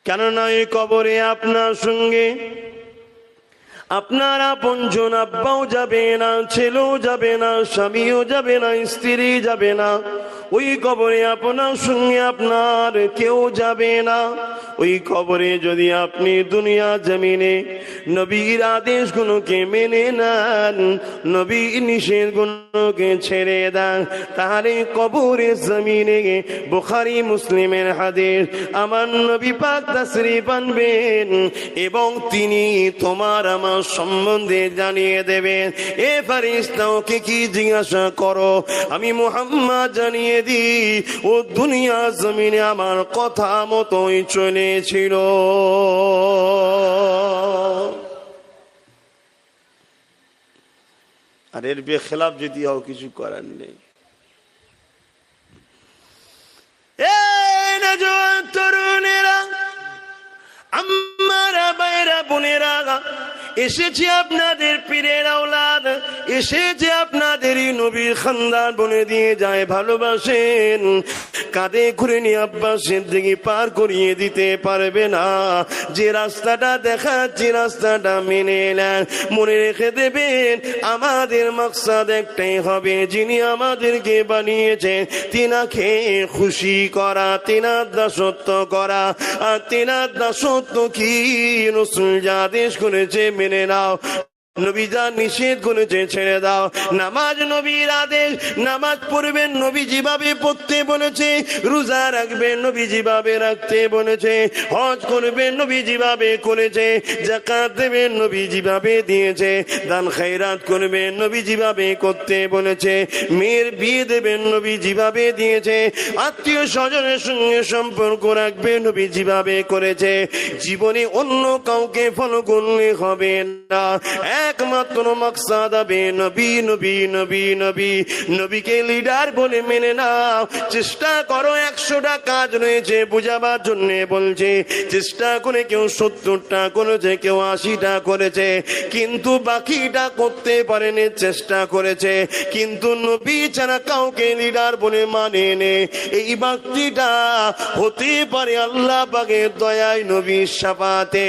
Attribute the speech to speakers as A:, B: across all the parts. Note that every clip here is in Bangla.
A: কেননা এই কবরে আপনার সঙ্গে আপনার আপনজন আব্বাও যাবে না, ছেলেও যাবে না, স্বামীও যাবে না, স্ত্রী যাবে না। ওই কবরে আপনার সঙ্গে আপনার কেউ যাবে না। ওই কবরে যদি আপনি দুনিয়া জমিনে নবীর আদেশগুলোকে মেনে নেন, নবীর নিষেধগুলোকে ছেড়ে দেন, তাহলে কবরে জমিনে বুখারী মুসলিমের হাদিস আমার নবী পাক তাশরীফ আনবেন এবং তিনি তোমার আমার সম্বন্ধে জানিয়ে দেবেন। এ ফেরেশতাকে কি জিজ্ঞাসা করো, আমি মুহাম্মদ জানিয়ে দিই ও দুনিয়া জমিনে আমার কথা মতোই চলেছিল। আর এর বেখেলাফ যদি হও কিছু করার নেই। তরুণেরা, আমার বাইরা বোনেরা, এসেছে আপনাদের পীরের আওলাদ, এসেছে আপনাদেরই নবীর খানদান বলে দিয়ে যায় ভালোবাসেন। কাঁধে করে নিয়ে আব্বাসের দিকে পার করিয়ে দিতে পারবে না। যে রাস্তাটা দেখাচ্ছে রাস্তাটা মেনে নেন, মনে রেখে দেবেন আমাদের মাকসাদ একটাই হবে, যিনি আমাদেরকে বানিয়েছেন তিনাকে খুশি করা, তিনার দাসত্ব করা। আর তিনার দাসত্ব কি রাসূল যা আদেশ করেছে মেনে নাও, নবী যা নিষেধ করেছে ছেড়ে দাও। নামাজ নবীর আদেশ, নামাজ পড়বেন নবী যেভাবে পড়তে বলেছে, রোজা রাখবেন নবী যেভাবে রাখতে বলেছে, হজ করবেন নবী যেভাবে করেছে, যাকাত দেবেন নবী যেভাবে দিয়েছে, দান খায়রাত করবেন নবী যেভাবে করতে বলেছে, মেয়ের বিয়ে দেবেন নবী যেভাবে দিয়েছে, আত্মীয় স্বজনের সঙ্গে সম্পর্ক রাখবেন নবী যেভাবে করেছে। জীবনে অন্য কাউকে ফলো করলে হবে না, একমাত্র মাকসাদ হবে নবী নবী নবী নবী। নবীকে লিডার বলে মেনে নাও। চেষ্টা করো, 100টা কাজ রয়েছে বুঝাবার জন্য বলছে, চেষ্টা করে কেউ 70টা করেছে, কেউ 80টা করেছে, কিন্তু বাকিটা করতে পারেনি, চেষ্টা করেছে কিন্তু নবী ছাড়া কাউকে লিডার বলে মানে নে। এই বাক্তিটা হতে পারে আল্লাহ পাকের দয়ায় নবীর শাফাতে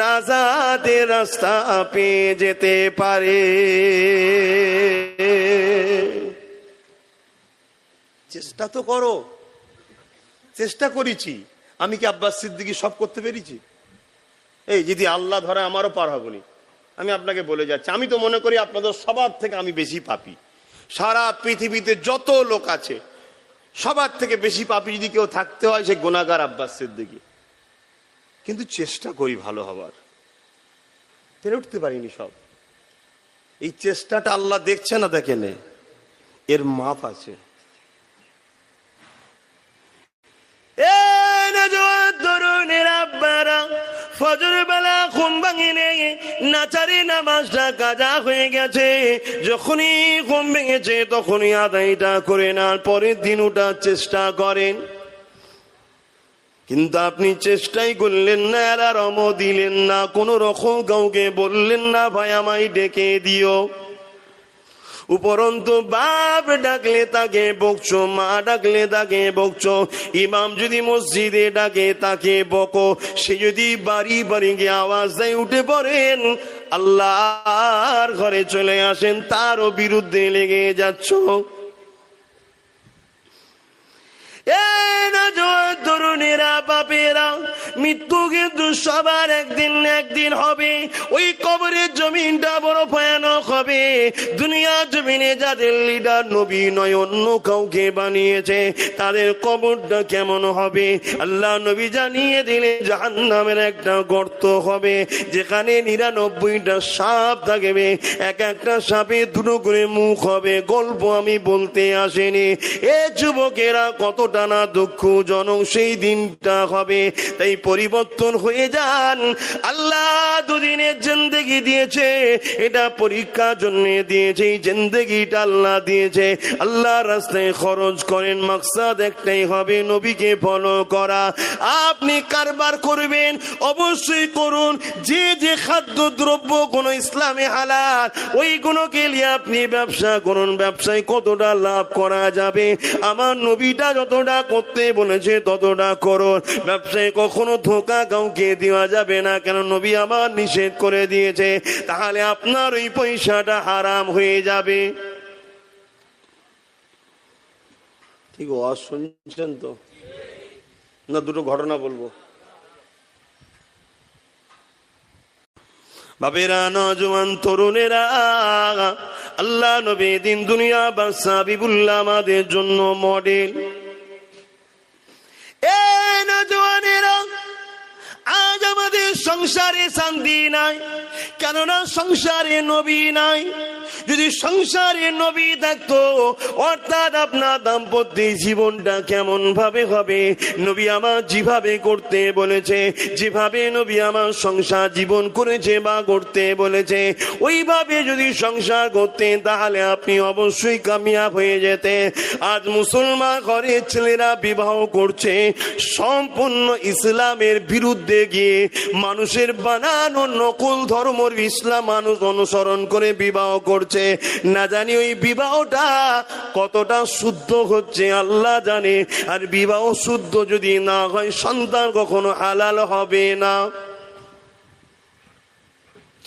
A: নাজাতের রাস্তা পেয়ে যেতে পারে। চেষ্টা তো করো। চেষ্টা করেছি, আমি কি আব্বাস সিদ্দিকী সব করতে পেরেছি? এই যদি আল্লাহ ধরে আমারও পার হবনি। আমি আপনাকে বলে যাচ্ছি, আমি তো মনে করি আপনাদের সবার থেকে আমি বেশি পাপী। সারা পৃথিবীতে যত লোক আছে সবার থেকে বেশি পাপী যদি কেউ থাকতে হয় সে গুনাহগার আব্বাস সিদ্দিকী। কিন্তু চেষ্টা করি ভালো হবার, পেরে উঠতে পারিনি সব। এই চেষ্টাটা আল্লাহ দেখছে না, দেখেন এর মাপ আছে। ফজর বেলা ঘুম ভাঙিনি, নাচারি নামাজটা কাজা হয়ে গেছে, যখনই ঘুম ভেঙেছে তখনই আদায়টা করে নেওয়ার পরের দিন ওঠার চেষ্টা করেন। কিন্তু আপনি চেষ্টাই করলেন না, অ্যালার্মও দিলেন না, কোনো রকম কাউকে বললেন না ভাই আমায় ডেকে দিও। উপরন্তু বাপ ডাকলে তাকে বকছো, মা ডাকলে তাকে বকছো, ইমাম যদি মসজিদে ডাকে তাকে বকো, সে যদি বাড়ি বাড়ি গিয়ে আওয়াজ দেয় উঠে পড়েন, আল্লাহর ঘরে চলে আসেন, তারও বিরুদ্ধে লেগে যাচ্ছ। তরুণেরা, বাপেরা, মৃত্যু কিন্তু সবার একদিন একদিন হবে। ওই কবরের জমিনটা বড় ভয়ানক হবে। দুনিয়া জমিনে যাদের লিডার নবী নয় অন্য কাউকে বানিয়েছে তাদের কবরটা কেমন হবে আল্লাহ নবী জানিয়ে দিলেন। জাহান্নামের একটা গর্ত হবে যেখানে 99টা সাপ থাকবে, এক একটা সাপে দুটো করে মুখ হবে। গল্প আমি বলতে আসেনি। এ যুবকেরা কতটা না দুঃখজনক সেই দিনটা হবে। তাই পরিবর্তন হয়ে যান। আল্লাহ দুদিনের জিন্দেগি দিয়েছে, এটা পরীক্ষার জন্য দিয়েছে, এই জিন্দেগিটা আল্লাহ দিয়েছে, আল্লাহ রাস্তায় খরচ করেন, মাকসাদ একটাই হবে নবীকে ফলো করা। আপনি কারবার করবেন অবশ্যই করুন, যে যে খাদ্য দ্রব্য কোন ইসলামে হালাল ওইগুলোকে নিয়ে আপনি ব্যবসা করুন। ব্যবসায় কতটা লাভ করা যাবে, আমার নবীটা যতটা করতে বলেছে ততটা করুন। ব্যবসায় কখনো ধোঁকা কাউকে দেওয়া যাবে না, কেন নবী আমার নিষেধ করে দিয়েছে। তাহলে আপনার ওই পয়সাটা হারাম হয়ে যাবে। ঠিক ওয়াজ শুনছেন তো না? দুটো ঘটনা বলবো। বাবেরা, নজওয়ান তরুণেরা, আল্লাহ নবী দিন দুনিয়া বাদশা হাবিবুল্লাহ আমাদের জন্য মডেল। এ নজওয়ানেরা, আজ আমাদের সংসারে শান্তি নাই, কেননা সংসারে নবী নাই। যদি সংসারে নবী থাকতো, অর্থাৎ আপনার দাম্পত্য জীবনটা কেমন ভাবে হবে? নবী আমার যেভাবে করতে বলেছে, যেভাবে নবী আমার সংসার জীবন করেছে বা করতে বলেছে, ওইভাবে যদি সংসার করতেন তাহলে আপনি অবশ্যই কামিয়াব হয়ে যেতেন। আজ মুসলমান ঘরের ছেলেরা বিবাহ করছে সম্পূর্ণ ইসলামের বিরুদ্ধে গিয়ে, মানুষের বানানো নকল ধর্মের ইসলাম মানুষ অনুসরণ করে বিবাহ করছে। না জানি ওই বিবাহটা কতটা শুদ্ধ হচ্ছে আল্লাহ জানে। আর বিবাহ শুদ্ধ যদি না হয়, সন্তান কখনো হালাল হবে না।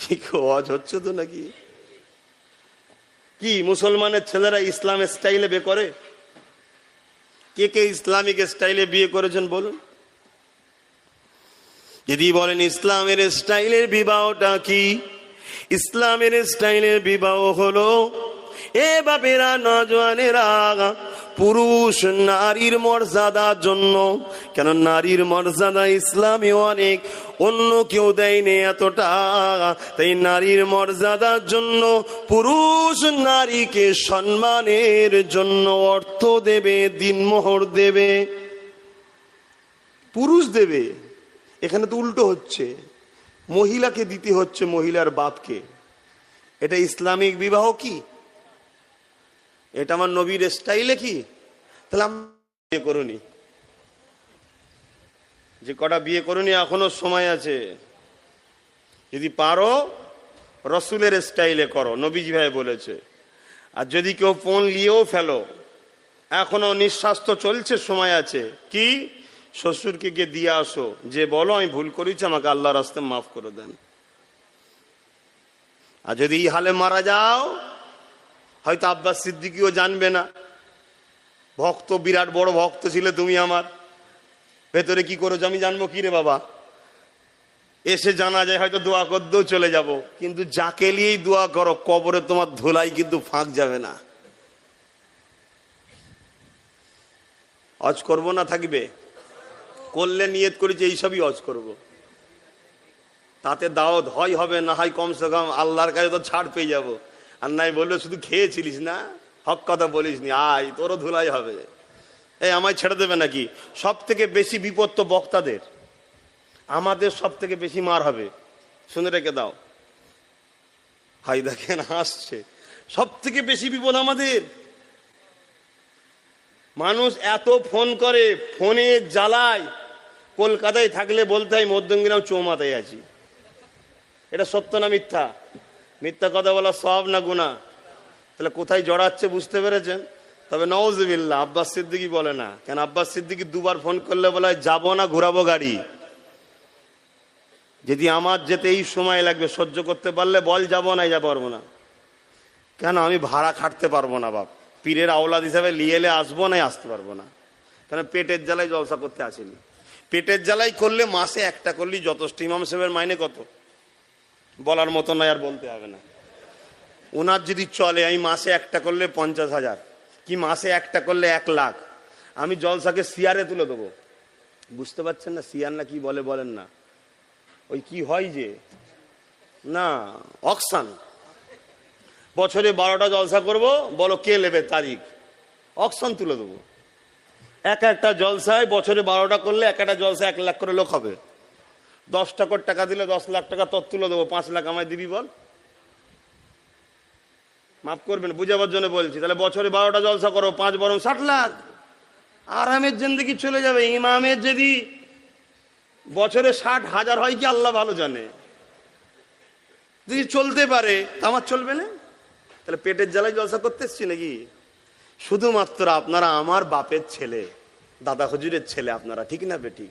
A: ঠিক ওয়াজ হচ্ছে তো নাকি? কি মুসলমানের ছেলেরা ইসলামের স্টাইলে বিয়ে করে? কে কে ইসলামিক স্টাইলে বিয়ে করেছেন বলুন? যদি বলেন ইসলামের স্টাইলের বিবাহটা কি, ইসলামের স্টাইলের বিবাহ হলো, এ বাপেরা, নজওয়ানেরা, পুরুষ নারীর মর্যাদার জন্য, কেন নারীর মর্যাদা ইসলামে অনেক, অন্য কেউ দেয়নি এতটা। তাই নারীর মর্যাদার জন্য পুরুষ নারীকে সম্মানের জন্য অর্থ দেবে, দিনমোহর দেবে, পুরুষ দেবে। এখানে তো উল্টো হচ্ছে, মহিলাকে দিতে হচ্ছে মহিলার বাপকে। এটা ইসলামিক বিবাহ কি? এটা আমার নবীর স্টাইলে কি? তাহলে আমি বিয়ে করুনি, যে কটা বিয়ে করুনি এখনো সময় আছে। যদি পারো রসুলের স্টাইলে করো, নবীজি ভাই বলেছে। আর যদি কেউ ফোন নিয়েও ফেলো, এখনো নিঃশ্বাস তো চলছে, সময় আছে। কি? শ্বশুরকে গিয়ে দিয়ে আসো, যে বলো আমি ভুল করেছি, আমাকে আল্লাহর রাস্তায় মাফ করে দেন। আর যদি এই হালে মারা যাও, হয়তো আব্বাস সিদ্দিকীও জানবে না। ভক্ত, বিরাট বড় ভক্ত ছিলে তুমি আমার, ভেতরে কি করেছো আমি জানবো কি রে বাবা? এসে জানা যায় হয়তো দোয়া করতেও চলে যাব, কিন্তু যাকে নিয়েই দোয়া করো, কবরে তোমার ধুলাই কিন্তু ফাঁক যাবে না। হজ করবো না থাকবে? করলে নিয়ত করেছি এইসবই হজ করব। তাতে দাওয়াত হয় হবে না হয়, কমসে কম আল্লাহর কাছে তো ছাড় পেয়ে যাব। আর নাই বললো শুধু খেয়েছিলিস না, হক কথা বলিস নি, আয় তোরও ধুলাই হবে। এই আমায় ছেড়ে দেবে নাকি? সব থেকে বেশি বিপদ তো বক্তাদের, আমাদের সব থেকে বেশি মার হবে। শুনে রেখে দাও। হাই দেখেন হাসছে, সব থেকে বেশি বিপদ আমাদের। মানুষ এত ফোন করে, ফোনে জ্বালায়। কলকাতায় থাকলে বলতে হয় মধ্যমগ্রাম চৌমাথায় আছি। এটা সত্য না মিথ্যা? মিথ্যা কথা বলা সব না গুনাহ? তাহলে কোথায় জড়াচ্ছে বুঝতে পেরেছেন? তবে নওয়াজুবিল্লাহ, আব্বাস সিদ্দিকী বলে না কেন? আব্বাস সিদ্দিকী দুবার ফোন করলে বলে যাবো না, ঘুরাবো গাড়ি। যদি আমার যেতে এই সময় লাগবে, সহ্য করতে পারলে বল যাবো না, যাবো পারবো না। কেন? আমি ভাড়া খাটতে পারবো না বাপ, পীরের আওলাদ হিসাবে নিয়ে এলে আসবো না, আসতে পারবো না। কেন? পেটের জ্বালায় জলসা করতে আসেনি। পেটের জ্বালাই করলে মাসে একটা করলেই যথেষ্ট। ইমাম সাহেবের মাইনে কত বলার মতো নয়, আর বলতে হবে না। ওনার যদি চলে, আমি মাসে একটা করলে 50,000, কি মাসে একটা করলে 1 লাখ, আমি জলসাকে সিয়ারে তুলে দেবো। বুঝতে পারছেন না? সিয়ার না কি বলে বলেন না, ওই কি হয় যে না অকশন। বছরে 12টা জলসা করব, বলো কে নেবে তারিখ, অকশন তুলে দেবো। একটা জলসায় বছরে 12টা করলে একটা জলসা 1 লাখ করে লোক হবে। 10 টাকার টাকা দিলে 10 লাখ টাকা তোর তুলে দেবো, 5 লাখ আমায় দিবি বল। মাফ করবেন, বুঝাবার জন্য বলছি। তাহলে বছরে 12টা জলসা করো, 5 বরং 60 লাখ আরামের জিন্দেগি চলে যাবে। ইমামের যদি বছরে 60,000 হয় কি আল্লাহ ভালো জানে। যদি চলতে পারে আমার চলবে না? তাহলে পেটের জ্বালায় জলসা করতে এসছি নাকি? শুধুমাত্র আপনারা আমার বাপের ছেলে, দাদা হুজুরের ছেলে আপনারা, ঠিক না বেঠিক?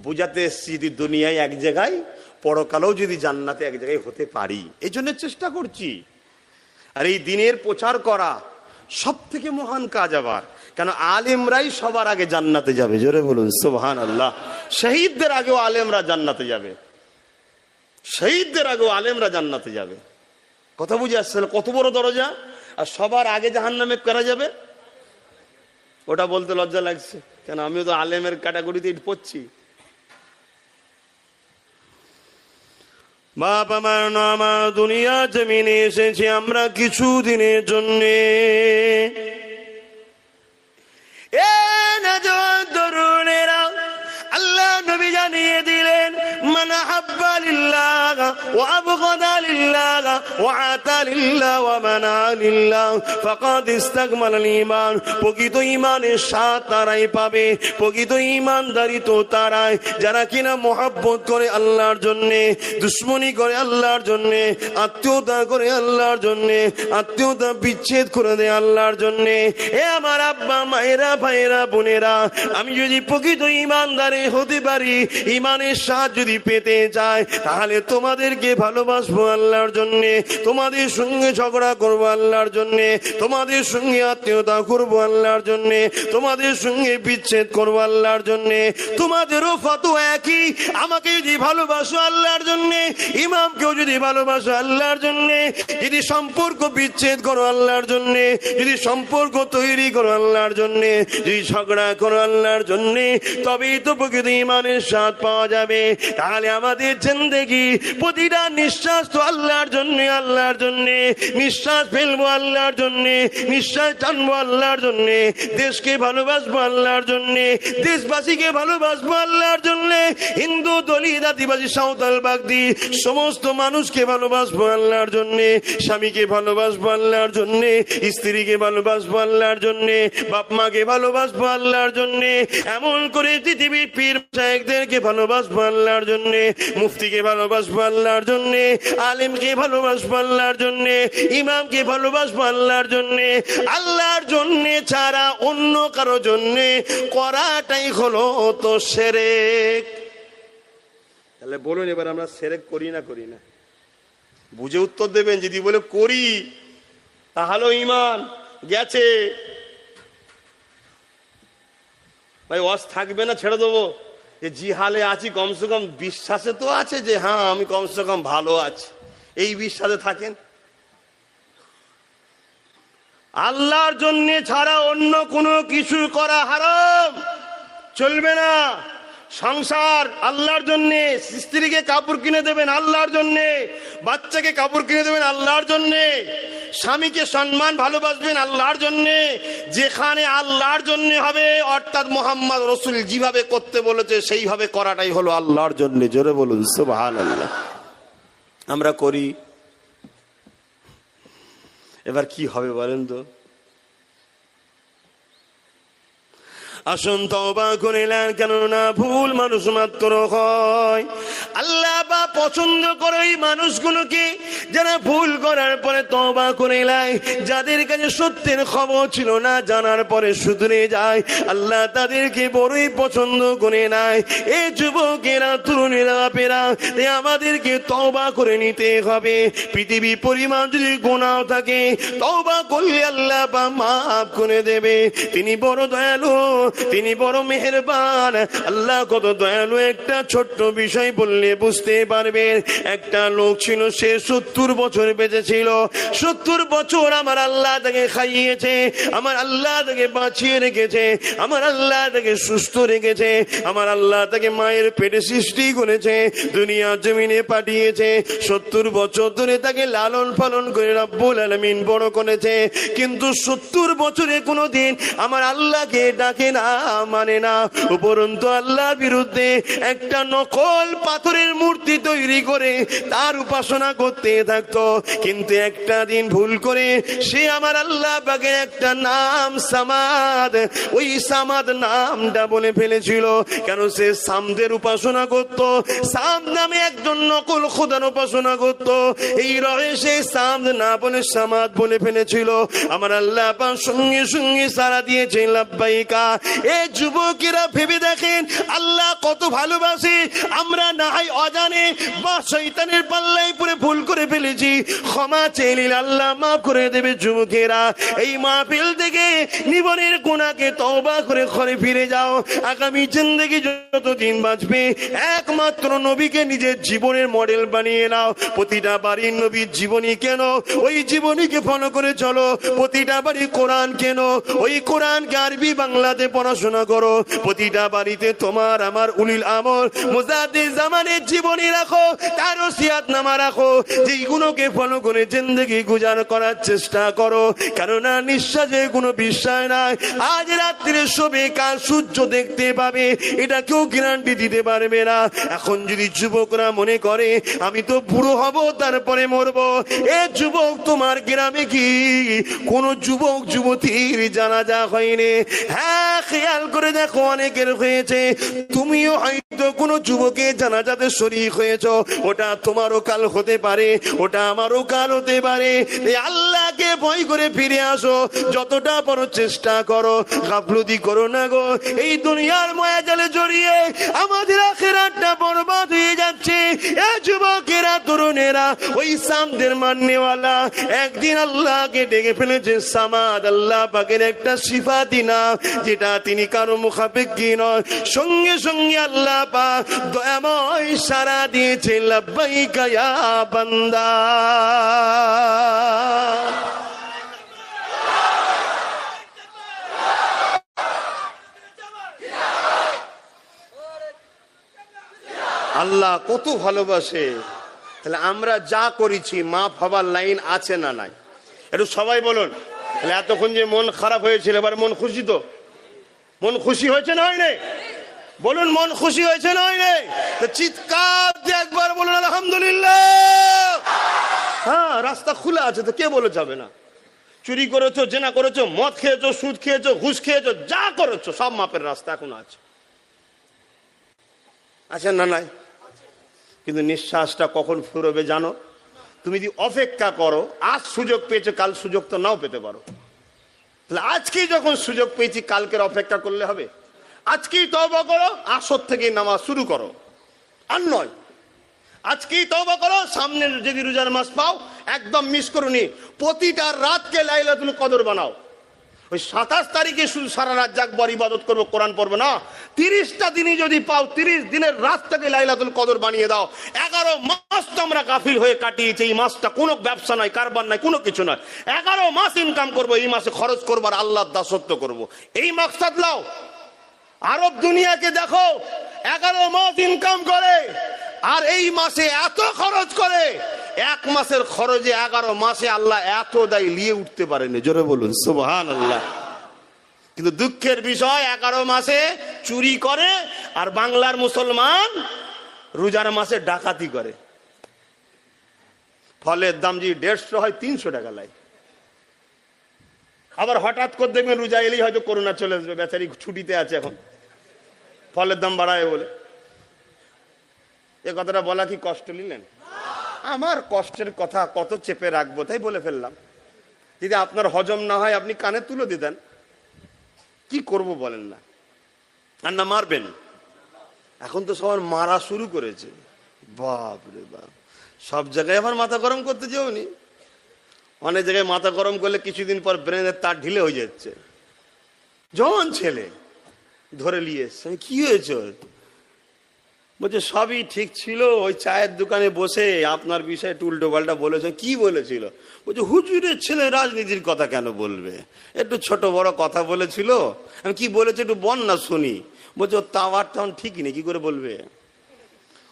A: বুঝাতে এসছি যদি দুনিয়ায় এক জায়গায়, পরকালেও যদি জান্নাতে এক জায়গায় হতে পারি, এই জন্য চেষ্টা করছি। আর এই দিনের প্রচার করা সব থেকে মহান কাজ। আবার কেন আলেমরাই সবার আগে জান্নাতে যাবে, জোরে বলুন সুবহানাল্লাহ। শহীদদের আগেও আলেমরা জান্নাতে যাবে, শহীদদের আগেও আলেমরা জান্নাতে যাবে। কথা বুঝে আসছে? কত বড় দরজা। আর সবার আগে জাহান্নামে করা যাবে, ওটা বলতে লজ্জা লাগছে। কেন আমিও তো আলেমের ক্যাটাগরিতে পড়ছি। বাপ আমার নামা দুনিয়া জমিনে এসেছি আমরা কিছু দিনের জন্যে। তরুণেরা, আল্লাহ নবী জানিয়ে দিলেন, মান আহাব্বা লিল্লাহ ওয়া আবগাদা লিল্লাহ ওয়া আতা লিল্লাহ ওয়া মানা লিল্লাহ ফাকাদ ইসতাকমালাল ঈমান। প্রকৃত ঈমানের স্বাদ তারাই পাবে, প্রকৃত ঈমানদারি তো তারাই যারা কিনা মহব্বত করে আল্লাহর জন্য, দুশ্মনী করে আল্লাহর জন্য, আত্মীয়তা করে আল্লাহর জন্য, আত্মীয়তা বিচ্ছেদ করে দেয় আল্লাহর জন্য। এ আমার আব্বা মায়েরা, ভাইয়েরা, বোনেরা, আমি যদি প্রকৃত ঈমানদারি হতে পারি, ঈমানের স্বাদ যদি পেতে চাই, তাহলে তোমাদেরকে ভালোবাসবো আল্লাহর জন্য, তোমাদের সঙ্গে ঝগড়া করবো আল্লাহর জন্য, তোমাদের সঙ্গে আত্মীয়তা করবো আল্লাহর জন্য, তোমাদের সঙ্গে বিচ্ছেদ করবো আল্লাহর জন্য। তোমাদেরও ফতোয়া একই, আমাকে যদি ভালোবাসো আল্লাহর জন্য, ইমামকেও যদি ভালোবাসো আল্লাহর জন্য, যদি সম্পর্ক বিচ্ছেদ করো আল্লাহর জন্য, যদি সম্পর্ক তৈরি করো আল্লাহর জন্য, যদি ঝগড়া করো আল্লাহর জন্য, তবেই তো প্রকৃত ঈমানের স্বাদ পাওয়া যাবে। তাহলে আমাদের জিন্দেগি, প্রতিটা নিঃশ্বাস তো আল্লাহর জন্য, আল্লাহর জন্য নিঃশ্বাস ফেলবো আল্লাহর জন্য, নিঃশ্বাস টানবো আল্লাহর জন্য, দেশকে ভালোবাসবো আল্লাহর জন্য, দেশবাসীকে ভালোবাসবো আল্লাহর জন্য, হিন্দু, দলিত, আদিবাসী, সাঁওতাল, বাগদি সমস্ত মানুষকে ভালোবাসবো আল্লাহর জন্য, স্বামীকে ভালোবাসবো আল্লাহর জন্য, স্ত্রীকে ভালোবাসবো আল্লাহর জন্য, বাপ মাকে ভালোবাসবো আল্লাহর জন্য, এমন করে পৃথিবীর পীর শায়েখদেরকে ভালোবাসবো আল্লাহর জন্য, মুফতিকে ভালোবাসবো আল্লাহর জন্য, আলেমকে ভালোবাসবো আল্লাহর জন্য, ইমামকে ভালোবাসবো আল্লাহর জন্য। আল্লাহর জন্য ছাড়া অন্য কারো জন্য করাটাই হলো তো শিরক। তাহলে বলুন এবার আমরা শিরক করি না করি না? বুঝে উত্তর দেবেন। যদি বলে করি, তাহলে ঈমান গেছে। ভাই ওয়াজ থাকবে না, ছেড়ে দেবো। যে জিহালে আছি, কমসে কম বিশ্বাসে তো আছে যে হ্যাঁ আমি কমসে কম ভালো আছি, এই বিশ্বাসে থাকেন। আল্লাহর জন্য ছাড়া অন্য কোনো কিছু করা হারাম, চলবে না। সংসার আল্লাহর জন্য, স্ত্রীকে কাপড় কিনে দেবেন আল্লাহর জন্য, বাচ্চাকে কাপড় কিনে দেবেন আল্লাহর জন্য, স্বামীকে সম্মান ভালোবাসবেন আল্লাহর জন্য। যেখানে আল্লাহর জন্য হবে, অর্থাৎ মুহাম্মদ রাসূল যেভাবে করতে বলেছে সেইভাবে করাটাই হলো আল্লাহর জন্য। জোরে বলুন সুবহানাল্লাহ। আমরা করি, এবার কি হবে বলেন তো? আসুন তওবা করে নেন, কেননা ভুল মানুষ মাত্র হয়। আল্লাহ বা পছন্দ করে ওই মানুষগুলোকে যারা ভুল করার পরে তওবা করে নেয়, যাদের কাছে সত্যের খবর ছিল না, জানার পরে শুধরে যায়, আল্লাহ তাদেরকে বড়ই পছন্দ করে নেয়। এই যুবকেরা, তরুণেরা, বাপেরা, আমাদেরকে তওবা করে নিতে হবে। পৃথিবী পরিমাণ যদি গুনাহ থাকে, তওবা করলে আল্লাহ বা মাফ করে দেবে। তিনি বড় দয়ালু, তিনি বড় মেহেরবান। আল্লাহ কত দয়ালু। একটা ছোট্ট বিষয় বললে বুঝতে পারবেন। একটা লোক ছিল, সে 70 বছর বেঁচে ছিল। 70 বছর আমার আল্লাহ তাকে খাইয়েছে, আমার আল্লাহ তাকে বাঁচিয়ে রেখেছে, আমার আল্লাহ তাকে সুস্থ রেখেছে, আমার আল্লাহ তাকে মায়ের পেটে সৃষ্টি করেছে, দুনিয়া জমিনে পাঠিয়েছে। 70 বছর ধরে তাকে লালন পালন করে রব্বুল আলামিন বড় করেছে। কিন্তু 70 বছরে কোনোদিন আমার আল্লাহকে ডাকে না, কথা মানে না, উপরন্তু আল্লাহর বিরুদ্ধে একটা নকল পাথরের মূর্তি তৈরি করে তার উপাসনা করতে থাকতো। কিন্তু একটা দিন ভুল করে সে আমার আল্লাহ পাকের একটা নাম সামাদ, ওই সামাদ নামটা বলে ফেলেছিল। কেন? সে সামদের উপাসনা করত, সাম নামে একজন নকল খোদার উপাসনা করত। এই রয়ে সে সাম না বলে সামাদ বলে ফেলেছিল। আমার আল্লাহ পাক সঙ্গে সঙ্গে সারা দিয়েছে লাব্বাইকা। এ যুবকেরা ভেবে দেখেন আল্লাহ কত ভালোবাসে। আমরা না হয় অজানে বা শয়তানের পাল্লায় পড়ে ভুল করে ফেলেছি, ক্ষমা চেয়ে আল্লাহ মাফ করে দেবে। যুবকেরা এই মাহফিল থেকে জীবনের গুনাহকে তওবা করে ঘরে ফিরে যাও। আগামী জিন্দেগি যতদিন বাঁচবে একমাত্র নবীকে নিজের জীবনের মডেল বানিয়ে নাও। প্রতিটা বাড়ির নবীর জীবনী কেন, ওই জীবনীকে ফলো করে চলো। প্রতিটা বাড়ি কোরআন কেন, ওই কোরআনকে আরবি বাংলাতে পড়াশোনা করো। প্রতিটা বাড়িতে তোমার আমার উলিল আমর মুজাদ্দিদ জামানের জীবনী রাখো, তার ওসিয়াতনামা রাখো, যেইগুলোকে ফলো করে জিন্দেগি গুজার করার চেষ্টা করো। কেননা নিঃশ্বাসে কোনো বিশ্বাস নাই। আজ রাত্রে শোবে, কাল সূর্য দেখতে পাবে, এটা কেউ গ্যারান্টি দিতে পারবে না। এখন যদি যুবকরা মনে করে আমি তো বুড়ো হব তারপরে মরবো, এ যুবক তোমার গ্রামে কি কোন যুবক যুবতীর জানাজা হয়নি? হ্যাঁ, খেয়াল করে দেখো অনেকের হয়েছে। তুমিও হয়তো কোনো যুবকের জানাজাতে শরীক হয়েছ। ওটা তোমারও কাল হতে পারে, ওটা আমারও কাল হতে পারে। এই আল্লাহকে ভয় করে ফিরে আসো, যতটা বড় চেষ্টা করো, গাফলতি করো না গো। এই দুনিয়ার মায়াজালে জড়িয়ে আমাদের আখিরাতটা বরবাদ হয়ে যাচ্ছে। এ যুবকেরা, তরুণেরা, ওই সামদের মাননেওয়ালা একদিন আল্লাহকে ডেকে ফেলেছে সামাদ। আল্লাহ পাকের একটা সিফাতি নাম, যেটা তিনি কারো মুখাপেক্ষী নয়। সঙ্গে সঙ্গে আল্লাহ পাক দয়াময় সারা দিয়েছে লাব্বাইকা ইয়া বান্দা। আল্লাহ কত ভালোবাসে। তাহলে আমরা যা করেছি মাফ হবার লাইন আছে না নাই? একটু সবাই বলুন। তাহলে এতক্ষণ যে মন খারাপ হয়েছিল, এবার মন খুশি তো? মন খুশি হয়েছে না হয়নি? বলুন, মন খুশি হয়েছে না হয়নি? চিৎকার দিয়ে একবার বলুন আলহামদুলিল্লাহ। হ্যাঁ, রাস্তা খোলা আছে তো কে বলে যাবে না? চুরি করেছো, জেনা করেছো, মদ খেয়েছো, সুদ খেয়েছো, ঘুষ খেয়েছো, যা করেছো সব মাপের রাস্তা এখন আছে। আচ্ছা না নাই? কিন্তু নিঃশ্বাসটা কখন ফুরবে জানো? তুমি যদি অপেক্ষা করো, আজ সুযোগ পেয়েছো, কাল সুযোগ তো নাও পেতে পারো। তাহলে আজকেই যখন সুযোগ পেয়েছি, কালকের অপেক্ষা করলে হবে? আজকেই তওবা করো, আসর থেকে নামাজ শুরু করো, আর নয়। আজকেই তওবা করো, সামনের যদি রোজার মাস পাও একদম মিস করোনি। প্রতিটা রাতকে লাইলাতুল কদর বানাও। ওই 27 তারিখে শুধু সারা রাত জাগবো, ইবাদত করবো, কোরআন পড়বো না। 30টা দিনই যদি পাও, 30 দিনের রাতটাকে লাইলাতুল কদর বানিয়ে দাও। 11 মাস তো আমরা গাফিল হয়ে কাটিয়েছি। এই মাসটা কোনো ব্যবসা নয়, কারবার নয়, কোনো কিছু নয়। 11 মাস ইনকাম করবো, এই মাসে খরচ করবো আর আল্লাহর দাসত্ব করবো, এই মাকসাদ লাও। আরব দুনিয়াকে দেখো, 11 মাস ইনকাম করে আর এই মাসে এত খরচ করে। এক মাসের খরচে 11 মাসে আল্লাহ এত দায় নিয়ে উঠতে পারেনি। জোরে বলুন সুবহানাল্লাহ। কিন্তু দুঃখের বিষয়, 11 মাসে চুরি করে আর বাংলার মুসলমান রোজার মাসে ডাকাতি করে। ফলের দাম যদি 150 হয়, 300 টাকা লাই। আবার হঠাৎ করে দেখবেন রোজা এলেই হয়তো করোনা চলে আসবে, বেচারি ছুটিতে আছে এখন, ফলের দাম বাড়ায় বলে। এ কথাটা বলা কি কষ্ট নিলেন? আমার কষ্টের কথা কত চেপে রাখবো, তাই বলে ফেললাম। যদি আপনার হজম না হয়, আপনি কানে তুলে দিতেন, কি করব বলেন না? আর না মারবেন। এখন তো সবার মারা শুরু করেছে। বাপ রে বাপ, সব জায়গায় আবার মাথা গরম করতে যেওনি। অনেক জায়গায় মাথা গরম করলে কিছুদিন পর ব্রেনের তার ঢিলে হয়ে যাচ্ছে। জওয়ান ছেলে ধরে নিয়ে এসছে, কি হয়েছে? বলছে সবই ঠিক ছিল, ওই চায়ের দোকানে বসে আপনার বিষয়ে উল্টো পাল্টা বলেছে। কি বলেছিল? বলছে হুজুরের ছেলে রাজনীতির কথা কেন বলবে, একটু ছোট বড় কথা বলেছিল। আমি কি বলেছে একটু বল না শুনি। বলছে ও টাওয়ার এখন ঠিকই নেই, কি করে বলবে?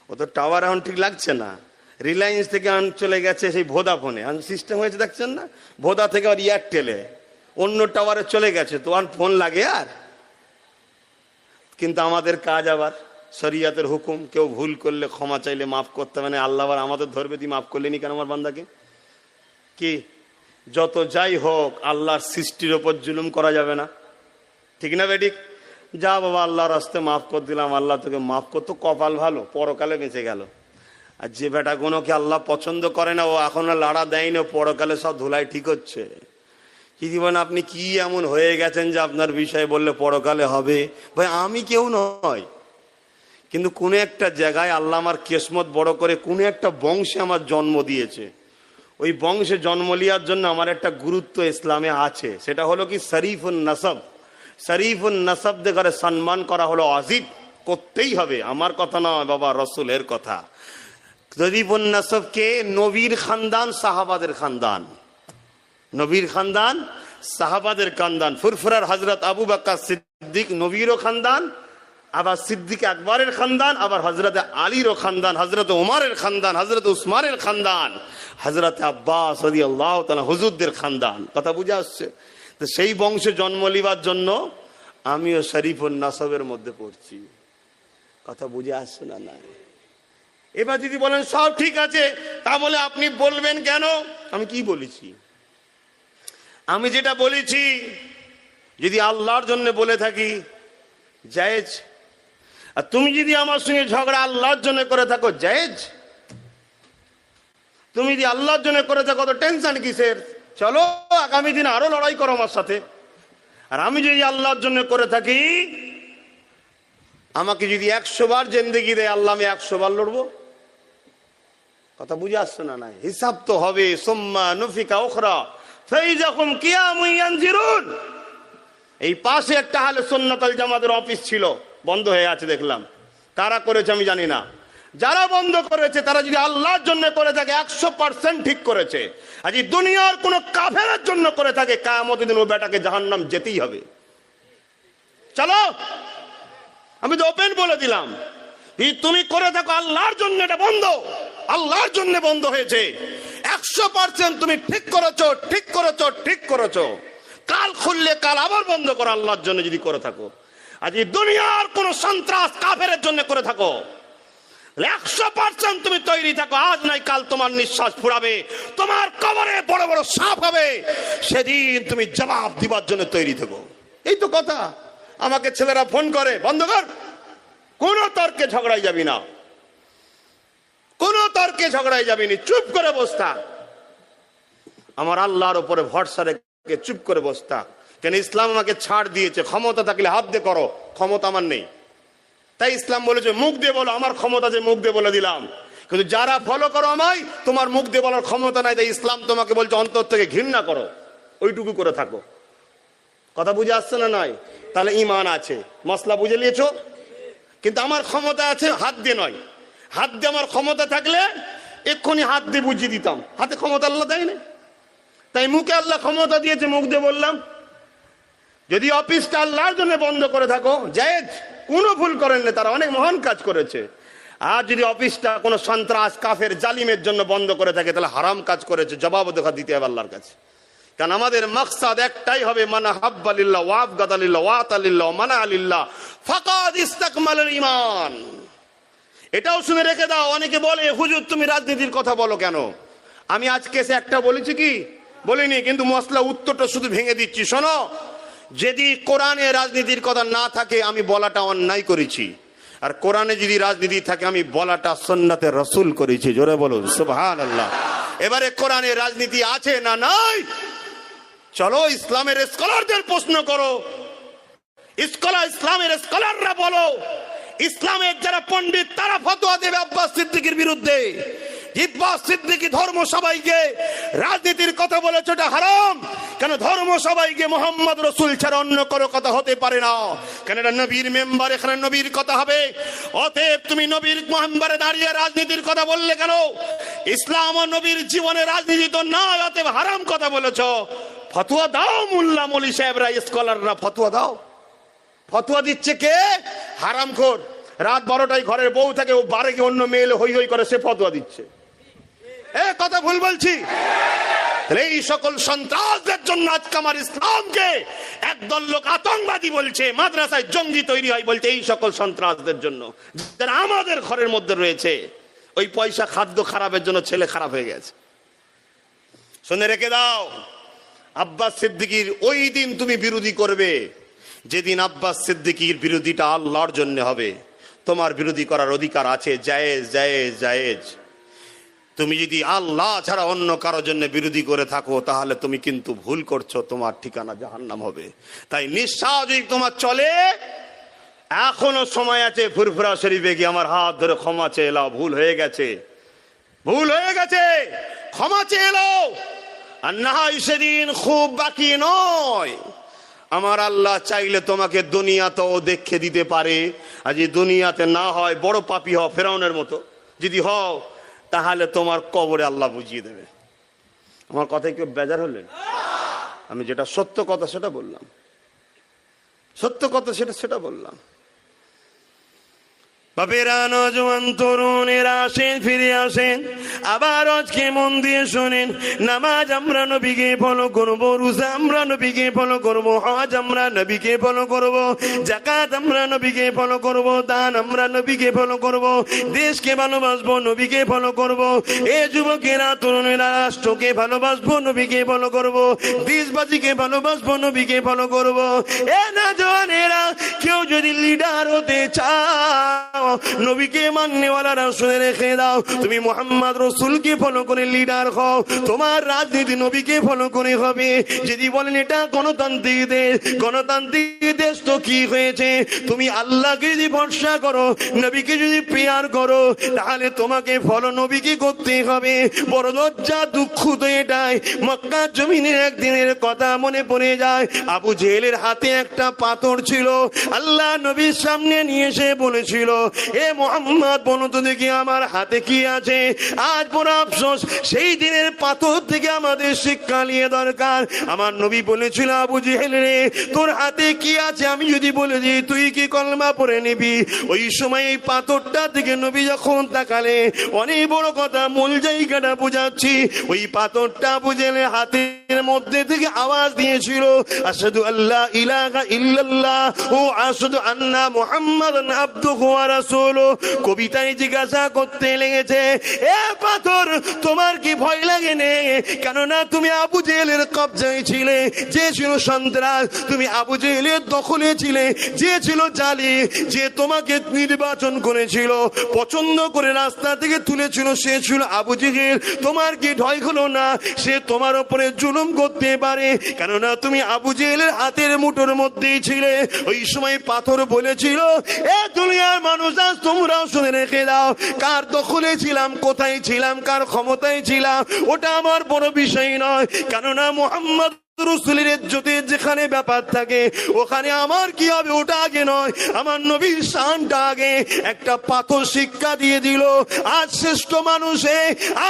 A: ও তো টাওয়ার এখন ঠিক লাগছে না। রিলায়েন্স থেকে চলে গেছে সেই ভোদাফোনে, সিস্টেম হয়েছে দেখছেন না? ভোদা থেকে আর এয়ারটেলে, অন্য টাওয়ারে চলে গেছে। তো আর ফোন লাগে আর কিন্তু আমাদের কাজ আবার শরিয়াতের হুকুম, কেউ ভুল করলে ক্ষমা চাইলে মাফ করতে হবে না। আল্লাহ আবার আমাদের ধরবে, তুই মাফ করলেনি কেন আমার বান্দাকে? কি যত যাই হোক আল্লাহর সৃষ্টির ওপর জুলুম করা যাবে না, ঠিক না বেঠিক? যা বাবা আল্লাহর রাস্তায় মাফ করে দিলাম, আল্লাহ তোকে মাফ করতো, কপাল ভালো, পরকালে বেঁচে গেল। আর যে বেটাগুলোকে আল্লাহ পছন্দ করে না, ও এখন লাড়া দেয় না, পরকালে সব ধুলাই ঠিক হচ্ছে। কি দিবেন আপনি? কি এমন হয়ে গেছেন যে আপনার বিষয়ে বললে পরকালে হবে? ভাই আমি কেউ নয়, কিন্তু কোন একটা জায়গায় আল্লাহ আমার কিসমত বড় করে কোন একটা বংশে আমার জন্ম দিয়েছে। ওই বংশে জন্ম নেওয়ার জন্য আমার একটা গুরুত্ব ইসলামে আছে, সেটা হলো কি শরীফুন নসব। শরীফুন নসব দেখে সম্মান করা হলো ওয়াজিব, করতেই হবে। আমার কথা নয় বাবা, রসুলের কথা। শরীফুন নসব কে? নবীর খানদান, সাহাবাদের খানদান। নবীর খানদান, সাহাবাদের খানদান। ফুরফুরার হযরত আবু বকর সিদ্দিক নবীরও খানদান, আবার সিদ্দিক আকবরের খানদান, আবার হযরত আলীরও খানদান, হযরত উমরের খানদান, হযরত উসমানের খানদান, হযরত আব্বাস রাদিয়াল্লাহু তাআলা হুজুরদের খানদান। কথা বুঝে আসছে? তো সেই বংশে জন্ম নেবার জন্য আমিও শরীফুন নসবের মধ্যে পড়ছি। কথা বুঝে আসছে না? না। এবার যদি বলেন সব ঠিক আছে, তা বলে আপনি বলবেন কেন? আমি কি বলেছি? আমি যেটা বলেছি যদি আল্লাহর জন্য বলে থাকি জায়েজ, আর তুমি যদি আমার সঙ্গে ঝগড়া আল্লাহর জন্য করে থাকো জায়েজ। তুমি যদি আল্লাহর জন্য করে থাকো তো টেনশন কিসের? চলো আগামী দিন আরো লড়াই করো আমার সাথে। আর আমি যদি আল্লাহর জন্য করে থাকি, আমাকে যদি 100 বার জিন্দেগি দেয় আল্লাহ, আমি 100 বার লড়বো। কথা বুঝে আসছে না? নাই হিসাব তো হবে। সুম্মা নুফিকা উখরা ফাইযাকুম কিয়ামুন ইয়ানজিরুন। এই পাশে একটা আহলে সুন্নাত ওয়াল জামাতের অফিস ছিল, বন্ধ হয়ে আছে দেখলাম। কারা করেছে আমি জানি না। যারা বন্ধ করেছে তারা যদি আল্লাহর জন্য করে থাকে 100% ঠিক করেছে। আর যদি দুনিয়ার কোন কাফেরের জন্য করে থাকে, কিয়ামতের দিন ও বেটাকে জাহান্নাম যেতেই হবে। চলো আমি তো ওপেন বলে দিলাম, তুমি করে থাকো আল্লাহর জন্য, এটা বন্ধ, আল্লাহর জন্য বন্ধ হয়েছে। 100% তুমি ঠিক করেছো, ঠিক করেছো, ঠিক করেছো। কাল খুললে কাল আবার বন্ধ করো আল্লাহর জন্য যদি করে থাকো। আর যদি দুনিয়ার কোন সন্ত্রাস কাফেরের জন্য করে থাকো, 100% তুমি তৈরি থাকো, আজ নাই কাল তোমার নিঃশ্বাস ফুরাবে, তোমার কবরে বড় বড় সাপ হবে, সেদিন তুমি জবাব দিবার জন্য তৈরি থাকো। এই তো কথা। আমাকে ছেলেরা ফোন করে, বন্ধ কর, কোন তর্কে ঝগড়াই যাবি না, কোন তর্কে ঝগড়াই যাবি না, চুপ করে বসতা। আমার আল্লাহর উপরে ভরসা রেখে চুপ করে বসতা। কেন? ইসলাম আমাকে ছাড় দিয়েছে, ক্ষমতা থাকলে হাত দিয়ে করো, ক্ষমতা আমার নেই। তাই ইসলাম বলেছে মুখ দিয়ে বলো, আমার ক্ষমতা যে মুখ দিয়ে বলে দিলাম। কিন্তু যারা ফলো করো আমায়, তোমার মুখ দিয়ে বলার ক্ষমতা নাই। তাই ইসলাম তোমাকে বলছে অন্তর থেকে ঘৃণা করো, ওইটুকু করে থাকো। কথা বুঝে আসছে না? নয় তাহলে ঈমান আছে, মশলা বুঝে নিয়েছো। কিন্তু আমার ক্ষমতা আছে হাত দিয়ে নয়। হাত দিয়ে আমার ক্ষমতা থাকলে এক্ষুনি হাত দিয়ে বুঝিয়ে দিতাম, হাতে ক্ষমতা আল্লাহ দেয় না। তাই মুখে আল্লাহ ক্ষমতা দিয়েছে, মুখ দিয়ে বললাম। যদি অফিসটা আল্লাহর জন্য বন্ধ করে থাকো জায়েজ, কোনো ভুল করেন না, তারা অনেক মহান কাজ করেছে। আর যদি অফিসটা কোনো সন্ত্রাস কাফের জালিমের জন্য বন্ধ করে থাকে, তাহলে হারাম কাজ করেছে, জবাব দেখা দিতে হবে আল্লাহর কাছে। কারণ আমাদের মাকসাদ একটাই হবে, মানা হাব্বা লিল্লাহ ওয়া আবগাদা লিল্লাহ ওয়া আতা লিল্লাহ ওয়া মানা লিল্লাহ ফাকাদ ইসতাকমালাল ঈমান। এটাও শুনে রেখে দাও। অনেকে বলে হুজুর তুমি রাজনীতির কথা বলো কেন? আমি আজকে এসে একটা বলেছি কি? বলিনি, কিন্তু মশলা উত্তরটা শুধু ভেঙে দিচ্ছি। শোনো, যদি কোরআনে রাজনীতির কথা না থাকে আমি বলাটা অন্যায় করেছি, আর কোরআনে যদি রাজনীতি থাকে আমি বলাটা সুন্নাতে রাসূল করেছি। জোরে বলুন সুবহানাল্লাহ। এবারে কোরআনে রাজনীতি আছে না নাই? চলো ইসলামের স্কলারদের প্রশ্ন করো, ইসলামের স্কলাররা বলো, ইসলামের যারা পণ্ডিত তারা ফতোয়া দেবে আব্বাস সিদ্দিকীর বিরুদ্ধে। আব্বাস সিদ্দিকী ধর্ম সবাইকে রাজনীতির কথা বলেছে, এটা হারাম। কেন? ধর্ম সবাইকে মোহাম্মদ রসুল ছাড়া অন্য কোনো কথা হতে পারে না। কেন? এটা নবীর মেম্বার, এখানে নবীর কথা হবে। অতএব তুমি নবীর মেম্বারে দাঁড়িয়ে রাজনীতির কথা বললে কেন? ইসলাম ও নবীর জীবনে রাজনীতি তো না, অতএব হারাম কথা বলেছ। ফতোয়া দাও, মোল্লা মৌলী সাহেবরা, স্কলাররা ফতোয়া দাও। ফতোয়া দিচ্ছে কে? হারামখোর। রাত 12টায় ঘরের বউ থাকে, ও বারে গিয়ে অন্য মেয়ে হই হই করে, সে ফতোয়া দিচ্ছে। কথা ভুল বলছি? এই সকল সন্ত্রাসদের জন্য আজকে আমার ইসলামকে একদল লোক আতঙ্কবাদী বলছে, মাদ্রাসায় জঙ্গি তৈরি হয় বলছে, এই সকল সন্ত্রাসদের জন্য যারা আমাদের ঘরের মধ্যে রয়েছে। ওই পয়সা খাদ্য খারাপের জন্য ছেলে খারাপ হয়ে গেছে। শুনে রেখে দাও, আব্বাস সিদ্দিকীর ওই দিন তুমি বিরোধী করবে যেদিন আব্বাস সিদ্দিকীর বিরোধিতা আল্লাহর জন্য হবে। তোমার বিরোধী করার অধিকার আছে, জায়েজ জায়েজ জায়েজ। তুমি যদি আল্লাহ ছাড়া অন্য কারোর জন্য বিরোধী করে থাকো তাহলে তুমি কিন্তু ভুল করছো, তোমার ঠিকানা জাহান্নাম হবে। তাই নিঃশ্বাস যদি তোমার চলে, এখনো সময় আছে ফুরফুরা শরীফে গিয়ে আমার হাত ধরে ক্ষমা চেয়ে এলাও, ভুল হয়ে গেছে, ভুল হয়ে গেছে, ক্ষমা চেয়ে এলাও। আর না হয় সেদিন খুব বাকি নয়। আমার আল্লাহ চাইলে তোমাকে দুনিয়াতেও দেখে দিতে পারে, আর যদি দুনিয়াতে না হয় বড় পাপী হও ফেরাউনের মতো যদি হও, তাহলে তোমার কবরে আল্লাহ বুঝিয়ে দেবে। আমার কথায় কেউ বেজার হলেন? আমি যেটা সত্য কথা সেটা বললাম, সত্য কথা সেটা বললাম। বাপেরা, নজওয়ান তরুণেরা আসেন, ফিরে আসেন, আবার আজকে মন দিয়ে শোনেন। নামাজ আমরা নবীকে ফলো করব, রোজা আমরা নবীকে ফলো করব, হজ আমরা নবীকে ফলো করব, যাকাত আমরা নবীকে ফলো করব, দান আমরা নবীকে ফলো করব, দেশকে ভালোবাসবো, নবীকে ফলো করব। এ যুবকেরা, তরুণেরা, রাষ্ট্রকে ভালোবাসবো, নবীকে ফলো করব, দেশবাসীকে ভালোবাসবো, নবীকে ফলো করব। এ নজওয়ানেরা, কেউ যদি লিডার হতে চাও, নবীকে মাননেওয়ালারা শুনে রেখে দাও, তুমি মুহাম্মদ রাসূলকে ফলো করে লিডার হও। তোমার রাজনীতি নবীকে ফলো করে হবে। যদি বলেন এটা গণতান্ত্রিক দেশ, গণতান্ত্রিক দেশ তো কি হয়েছে? তুমি আল্লাহকে যদি ভরসা করো, নবীকে যদি প্রেয়ার করো, তাহলে তোমাকে ফলো নবীকে করতে হবে। বড় লজ্জা, দুঃখ তো এটাই, মক্কার জমিনের একদিনের কথা মনে পড়ে যায়। আবু জেহেলের হাতে একটা পাথর ছিল, আল্লাহ নবীর সামনে নিয়ে এসে বলেছিল, এ মুহাম্মদ, বলো তো দেখি আমার হাতে কি আছে? আজ বড় আফসোস, সেই দিনের পাথর থেকে আমাদের শিক্ষা নিয়ে দরকার। আমার নবী বলেছিল, আবু জেহেল রে, তোর হাতে কি আছে আমি যদি বলে দিই, তুই কি কলমা পড়ে নিবি? ওই সময় এই পাথরটা থেকে নবী যখন তাকালে, অনেক বড় কথা, মূল জায়গাটা বুঝাচ্ছি, ওই পাথরটা আবু জেহেলের হাতের মধ্যে থেকে আওয়াজ দিয়েছিল, আশহাদু আল্লা ইলাহা ইল্লাল্লাহ ও আশহাদু আন্না মুহাম্মাদান আবদুহু ওয়া রাসূলুহু। কবিতায় জিজ্ঞাসা করতে লেগেছে, এ পাথর, তোমার কি ভয় লাগে নে? কেননা তুমি আবু জেহেলের কবজায় ছিলে, যে ছিল সন্ত্রাস, তুমি আবু জেহেলের দখলে ছিলে, যে ছিল জালি, যে তোমাকে নির্বাচন করেছিল, পছন্দ করে রাস্তা থেকে তুলেছিল, সে ছিল আবু জেহেল। তোমার কি ভয় হলো না? সে তোমার উপরে জুলুম করতে পারে, কেননা তুমি আবু জেহেলের হাতের মুঠোর মধ্যেই ছিলে। ওই সময় পাথর বলেছিল, এ দুনিয়ার মানুষ, আজ তোমরাও শুনে রেখে দাও, কার দখলে ছিলাম, কোথায় ছিলাম, কার ক্ষমতায় ছিলাম, ওটা আমার বড় বিষয় নয়। কেননা মুহাম্মদ রাসূলের ইজ্জতের যেখানে ব্যাপার থাকে, ওখানে আমার কি হবে ওটা আগে নয়, আমার নবীর শানটা আগে। একটা পাথর শিক্ষা দিয়ে দিল। আজ শ্রেষ্ঠ মানুষে,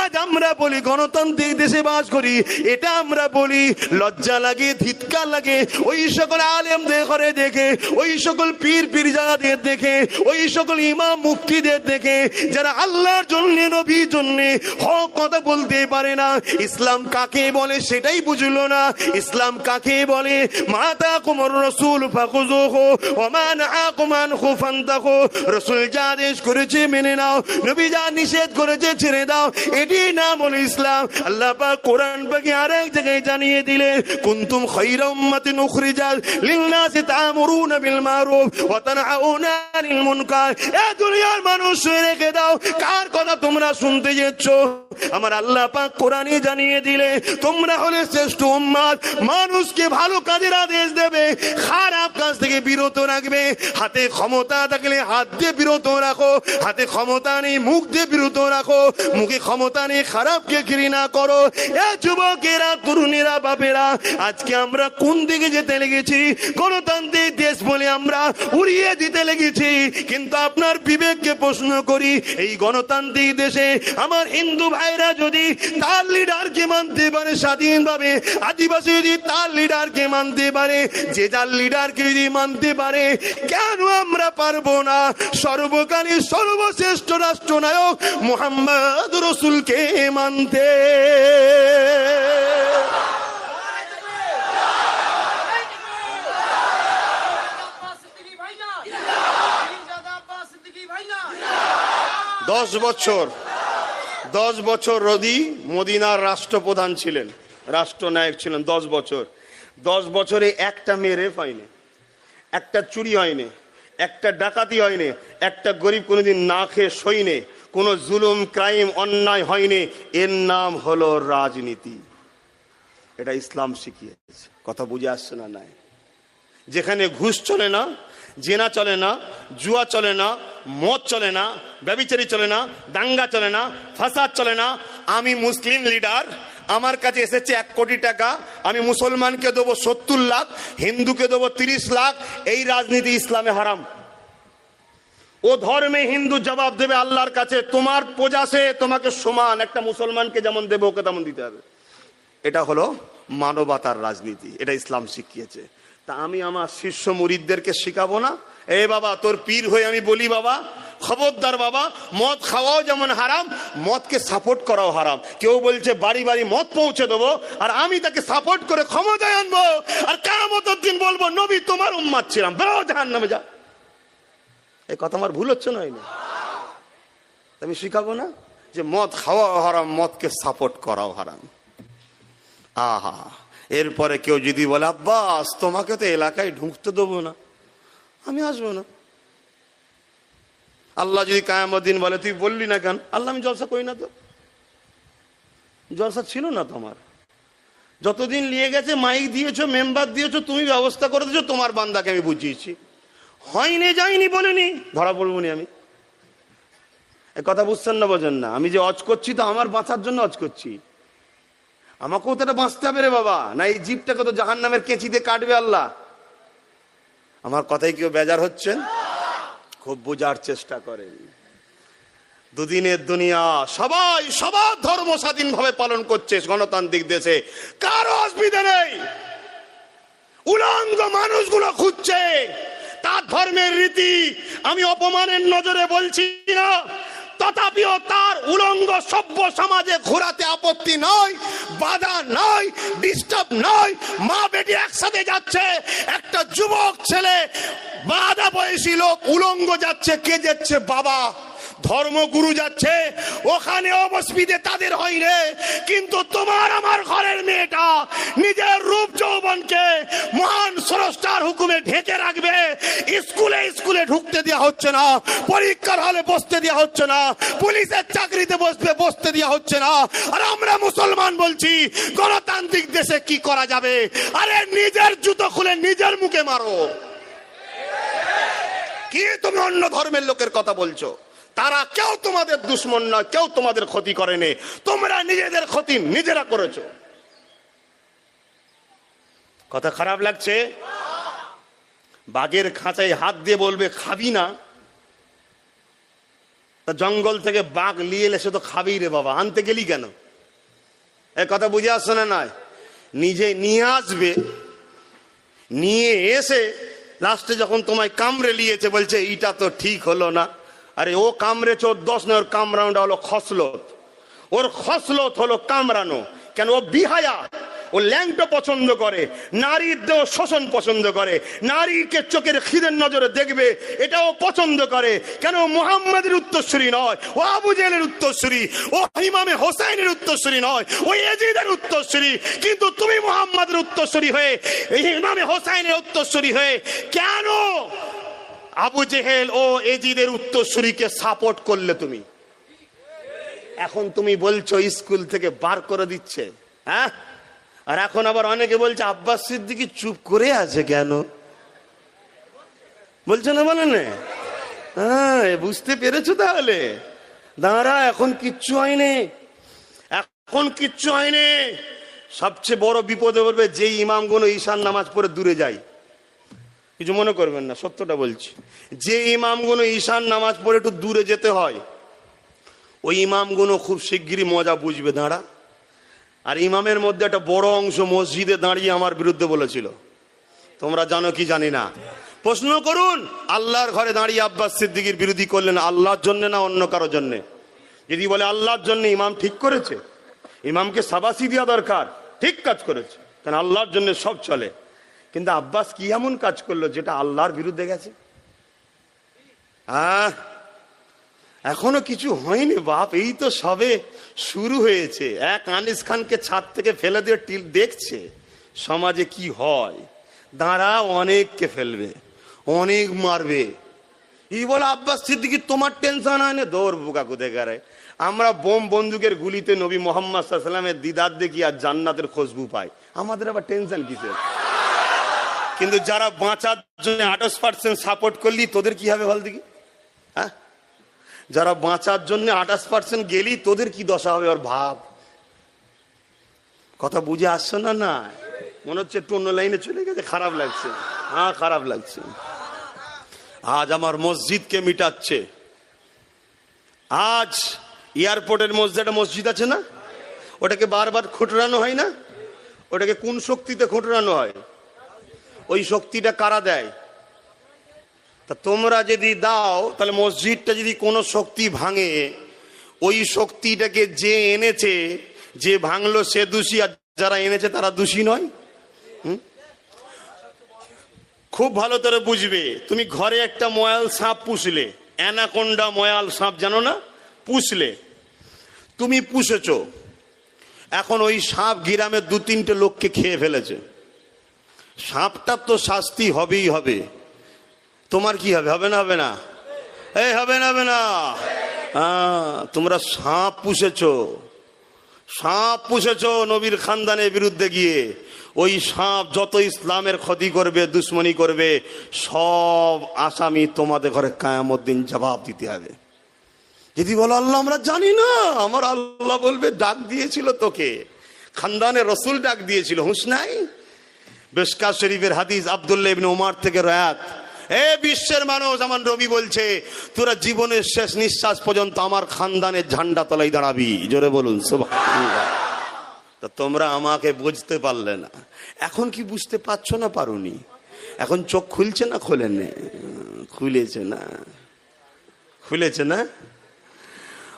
A: আজ আমরা বলি গণতান্ত্রিক দেশে বাস করি, এটা আমরা বলি, লজ্জা লাগে, ধিক্কার লাগে ওই সকল আলেমদের ঘরে দেখে, ওই সকল পীর পীরজাদাদের দেখে, ওই সকল ইমাম মুফতিদের দেখে, যারা আল্লাহর জন্য, নবীর জন্য হক কথা বলতে পারে না। ইসলাম কাকে বলে সেটাই বুঝলো না। ইসলাম কাকে বলে? মাতাকুমুর রাসূল ফাখুযুহু ওয়া মা নাহাকুম আনহু ফান্তাহু। রাসূল যা আদেশ করেছে মেনে নাও, নবী যা নিষেধ করেছে ছেড়ে দাও, এটি নাম হলো ইসলাম। আল্লাহ পাক কোরআন পাকে আরেক জায়গায় জানিয়ে দিলেন, কুনতুম খায়রা উম্মাতিন উখরিজাত লিন-নাসি তা'মুরুনা বিল মারুফ ওয়া তানহাউনা আনিল মুনকার। এ দুনিয়ার মানুষ রেখে দাও, কার কথা তোমরা শুনতে যাচ্ছ? আমার আল্লাহ পাক কোরআনে জানিয়ে দিলে, তোমরা হলে শ্রেষ্ঠ উম্মত, মানুষকে ভালো কাজের আদেশ দেবে, খারাপ কাজ থেকে বিরত রাখবে। হাতে ক্ষমতা থাকলে হাত দিয়ে বিরত রাখো, হাতে ক্ষমতা নেই মুখ দিয়ে বিরত রাখো, মুখে ক্ষমতা নেই খারাপকে ঘৃণা করো। এ যুবকেরা, তরুণেরা, বাপেরা, আজকে আমরা কোন দিকে যেতে লেগেছি? গণতান্ত্রিক দেশ বলে আমরা উড়িয়ে দিতে লেগেছি। কিন্তু আপনার বিবেককে প্রশ্ন করি, এই গণতান্ত্রিক দেশে আমার হিন্দু ভাইরা যদি তার লিডারকে মানতে পারে স্বাধীনভাবে, আদিবাসী যদি তার লিডারকে মানতে পারে, যে যার লিডারকে যদি মানতে পারে, কেন আমরা পারবো না সর্বকালীন সর্বশ্রেষ্ঠ রাষ্ট্রনায়ক মুহাম্মদ রাসূলকে মানতে? 10 বছর 10 বছর রোদি মদিনার রাষ্ট্রপ্রধান ছিলেন, রাষ্ট্রনায়ক ছিলেন 10 বছর। 10 বছরে একটা মেয়ে রেপ হয়নি, একটা চুরি হয়নি, একটা ডাকাতি হয়নি, একটা গরিব কোনোদিন না খেয়ে সইনে, কোনো জুলুম ক্রাইম অন্যায় হয়নি। এর নাম হলো রাজনীতি। এটা ইসলাম শিখিয়েছে। কথা বুঝে আসছে না? নাই। যেখানে ঘুষ চলে না, জেনা চলে না, জুয়া চলে না, মদ চলে না, ব্যভিচারী চলে না, দাঙ্গা চলে না, ফাসাদ চলে না। আমি মুসলিম লিডার, আমার কাছে এসেছে 1 কোটি টাকা, আমি মুসলমানকে দেবো 70 লাখ, হিন্দুকে দেবো 30 লাখ। এই রাজনীতি ইসলামে হারাম। ও ধর্মে হিন্দু জবাব দেবে আল্লাহর কাছে, তোমার প্রজা সে তোমাকে সমান, একটা মুসলমানকে যেমন দেবে ওকে তেমন দিতে হবে। এটা হলো মানবতার রাজনীতি, এটা ইসলাম শিখিয়েছে। তা আমি আমার শিষ্য মুরিদদেরকে শিখাবো না? এ বাবা, তোর পীর হয়ে আমি বলি, বাবা খবরদার বাবা, মদ খাওয়াও যেমন হারাম, মদকে সাপোর্ট করাও হারাম। কেউ বলছে বাড়ি বাড়ি মদ পৌঁছে দেবো, আর আমি তাকে সাপোর্ট করে ক্ষমতায় আনবো, আর কিয়ামতের দিন বলবো নবী তোমার উম্মত ছিলাম, বেরো জাহান্নামে যা। এই কথা আমার ভুল হচ্ছে না? আমি শিখাবো না যে মদ খাওয়াও হারাম, মদকে সাপোর্ট করাও হারাম। আহা, এরপরে কেউ যদি বলে আব্বাস তোমাকে তো এলাকায় ঢুকতে দেবো না, আমি আসবো না। আল্লাহ যদি কিয়ামতের দিন বলে তুই বললি না কেন? আল্লাহ, আমি জলসা করি না তো, জলসা ছিল না তোমার। যতদিন নিয়ে গেছে মাইক দিয়েছো, মেম্বার দিয়েছো, তুমি ব্যবস্থা করে দিয়েছো, তোমার বান্দাকে আমি বুঝিয়েছি। হয়নি যাইনি বলিনি, ধরা পড়বো নি আমি। এ কথা বুঝছেন না? বোঝেন না? আমি যে অজ করছি তো আমার বাঁচার জন্য অজ করছি। আমাকেও তো এটা বাঁচতে হবে রে বাবা, না এই জীবটাকে তো জাহান্নামের কেঁচি দিয়ে কাটবে আল্লাহ। আমার কথাই কেউ বেজার হচ্ছেন? খুব বোঝার চেষ্টা করেন। দুদিনের দুনিয়া, সবাই সবার ধর্ম স্বাধীনভাবে পালন করছে গণতান্ত্রিক দেশে, কারো অসুবিধা নেই। উলঙ্গ মানুষগুলো খুঁজছে তার ধর্মের রীতি। আমি অপমানের নজরে বলছি না, তথাপিও তার উলঙ্গ সভ্য সমাজে ঘোরাতে আপত্তি নয়, বাধা নয়, ডিস্টার্ব নয়। মা বেটি একসাথে যাচ্ছে, একটা যুবক ছেলে বাধা বয়সী লোক উলঙ্গ যাচ্ছে, কে যাচ্ছে? বাবা। ধর্মগুরু যাচ্ছে, ওখানে অবস্পিতে তাদের হয়নি। কিন্তু তোমার আমার ঘরের মেয়েটা নিজের রূপ যৌবনকে মহান স্রষ্টার হুকুমে ঢেকে রাখবে। স্কুলে স্কুলে ঢুকতে দেওয়া হচ্ছে না, পরীক্ষার হলে বসতে দেওয়া হচ্ছে না, পুলিশের চাকরিতে বসতে দেওয়া হচ্ছে না। আর আমরা মুসলমান বলছি গণতান্ত্রিক দেশে কি করা যাবে? আরে নিজের জুতো খুলে নিজের মুখে মারো। কি তুমি অন্য ধর্মের লোকের কথা বলছো? তারা কেউ তোমাদের দুশ্মন না, কেউ তোমাদের ক্ষতি করেনি, তোমরা নিজেদের ক্ষতি নিজেরা করেছো। কথা খারাপ লাগছে? বাঘের খাঁচায় হাত দিয়ে বলবে খাবি না, তা জঙ্গল থেকে বাঘ নিয়ে এলে সে তো খাবি রে বাবা, আনতে গেলি কেন? এ কথা বুঝে আসছে না? নয়, নিজে নিয়ে আসবে, নিয়ে এসে লাস্টে যখন তোমায় কামড়ে নিয়েছে বলছে এইটা তো ঠিক হলো না। আরে ও কামড়েছে, ওর 10 নয়, ওর কামড়ানোটা হলো খসলত। ওর খসলত হলো কামড়ানো। কেন? ও বিহায়া, ও ল্যাংটো পছন্দ করে, নারীর দেহ শোষণ পছন্দ করে, নারীকে চোখের খিদের নজরে দেখবে এটাও পছন্দ করে। কেন? মুহাম্মাদের উত্তরসূরি নয়, ও আবু জেহেলের উত্তরসূরি, ও ইমামে হোসেনের উত্তরসূরি নয়, ও ইয়াজিদের উত্তরসূরি। কিন্তু তুমি মুহাম্মাদের উত্তরসূরি হয়ে, ইমামে হোসেনের উত্তরসূরি হয়ে কেন আবু জেহেল ও এজিদের উত্তরসূরিকে সাপোর্ট করলে? তুমি এখন তুমি বলছো স্কুল থেকে বার করে দিচ্ছে, হ্যাঁ? আর এখন আবার অনেকে বলছে আব্বাস সিদ্দিকী চুপ করে আছে কেন? বলছে না? বলেন না? হ্যাঁ, বুঝতে পেরেছো তাহলে? দাঁড়া, এখন কিচ্ছু হয়নি, এখন কিচ্ছু হয়নি। সবচেয়ে বড় বিপদে পড়বে যে ইমামগুলো ঈশান নামাজ পড়ে দূরে যায়। কিছু মনে করবেন না, সত্যটা বলছি। যে ইমামগুলো ঈশান নামাজ পড়ে একটু দূরে যেতে হয়, ওই ইমামগুলো খুব শিগগিরই মজা বুঝবে। দাঁড়া। আর ইমামের মধ্যে একটা বড় অংশ মসজিদে দাঁড়িয়ে আমার বিরুদ্ধে বলেছিল, তোমরা জানো কি জানি না। প্রশ্ন করুন, আল্লাহর ঘরে দাঁড়িয়ে আব্বাস সিদ্দিকীর বিরোধী করলেন আল্লাহর জন্য না অন্য কারো জন্য? যদি বলে আল্লাহর জন্য, ইমাম ঠিক করেছে, ইমামকে শাবাশি দেওয়া দরকার, ঠিক কাজ করেছে, কারণ আল্লাহর জন্য সব চলে। কিন্তু আব্বাস কি এমন কাজ করলো যেটা আল্লাহর বিরুদ্ধে গেছে? এখনো কিছু হয়নি বাপ, এই তো সবে শুরু হয়েছে। এক আনিস খানকে ছাদ থেকে ফেলে দিয়ে দেখছে সমাজে কি হয়। দাঁড়া, অনেককে ফেলবে, অনেক মারবে। এই বলে আব্বাস সিদ্দিকী তোমার টেনশন হয় না? দৌড় বোকা কোথাকারে। আমরা বোম বন্দুকের গুলিতে নবী মোহাম্মদ সাল্লাল্লাহু আলাইহি ওয়াসাল্লামের দিদার দেখি আর জান্নাতের খুশবু পাই, আমাদের আবার টেনশন কিসের? কিন্তু যারা বাঁচার জন্য 28% সাপোর্ট করলি, তোদের কি হবে বল দেখি? হ্যাঁ, যারা বাঁচার জন্য 28% গেলি, তোদের কি দশা হবে ওর ভাব। কথা বুঝে আসছো না? না মনে হচ্ছে একটু অন্য লাইনে চলে গেছে, খারাপ লাগছে। হ্যাঁ খারাপ লাগছে। আজ আমার মসজিদকে মিটাচ্ছে। আজ এয়ারপোর্টের মসজিদ, একটা মসজিদ আছে না, ওটাকে বারবার খুঁটরানো হয় না? ওটাকে কোন শক্তিতে খুঁটরানো হয়? ওই শক্তিটা কারা দেয়? তা তোমরা যদি দাও, তাহলে মসজিদটা যদি কোনো শক্তি ভাঙে, ওই শক্তিটাকে যে এনেছে, যে ভাঙলো সে দোষী, আর যারা এনেছে তারা দোষী নয়? খুব ভালো করে বুঝবে। তুমি ঘরে একটা ময়াল সাপ পুষলে, অ্যানাকোন্ডা ময়াল সাপ জানো না, পুষলে, তুমি পুষেছো, এখন ওই সাপ গ্রামের 2-3টে লোককে খেয়ে ফেলেছে, সাপটার তো শাস্তি হবেই হবে। তোমার কি হবে? হবে না? হবে না? এই হবে না? হবে না? তোমরা সাপ পুষেছো, সাপ পুষেছো নবীর খানদানের বিরুদ্ধে গিয়ে। ওই সাপ যত ইসলামের ক্ষতি করবে, দুশ্মনী করবে, সব আসামি তোমাদের ঘরে কিয়ামত দিন জবাব দিতে হবে। যদি বলো আল্লাহ আমরা জানি না, আমার আল্লাহ বলবে ডাক দিয়েছিল তোকে, খানদানের রসুল ডাক দিয়েছিল, হুঁশ নাই? মিশকাত শরীফের হাদিস, আব্দুল্লাহ ইবনে উমর থেকে রয়াত। এ বিশ্বের মানুষ, আমার নবী বলছে তোরা জীবনের শেষ নিঃশ্বাস পর্যন্ত আমার খানদানের ঝান্ডা তলায় দাঁড়াবি। জোরে বলুন সুবহানাল্লাহ। তা তোমরা আমাকে বুঝতে পারলে না। এখন কি বুঝতে পারছো না? পারোনি? এখন চোখ খুলছে না খোলেনি? খুলেছে না? খুলেছে না?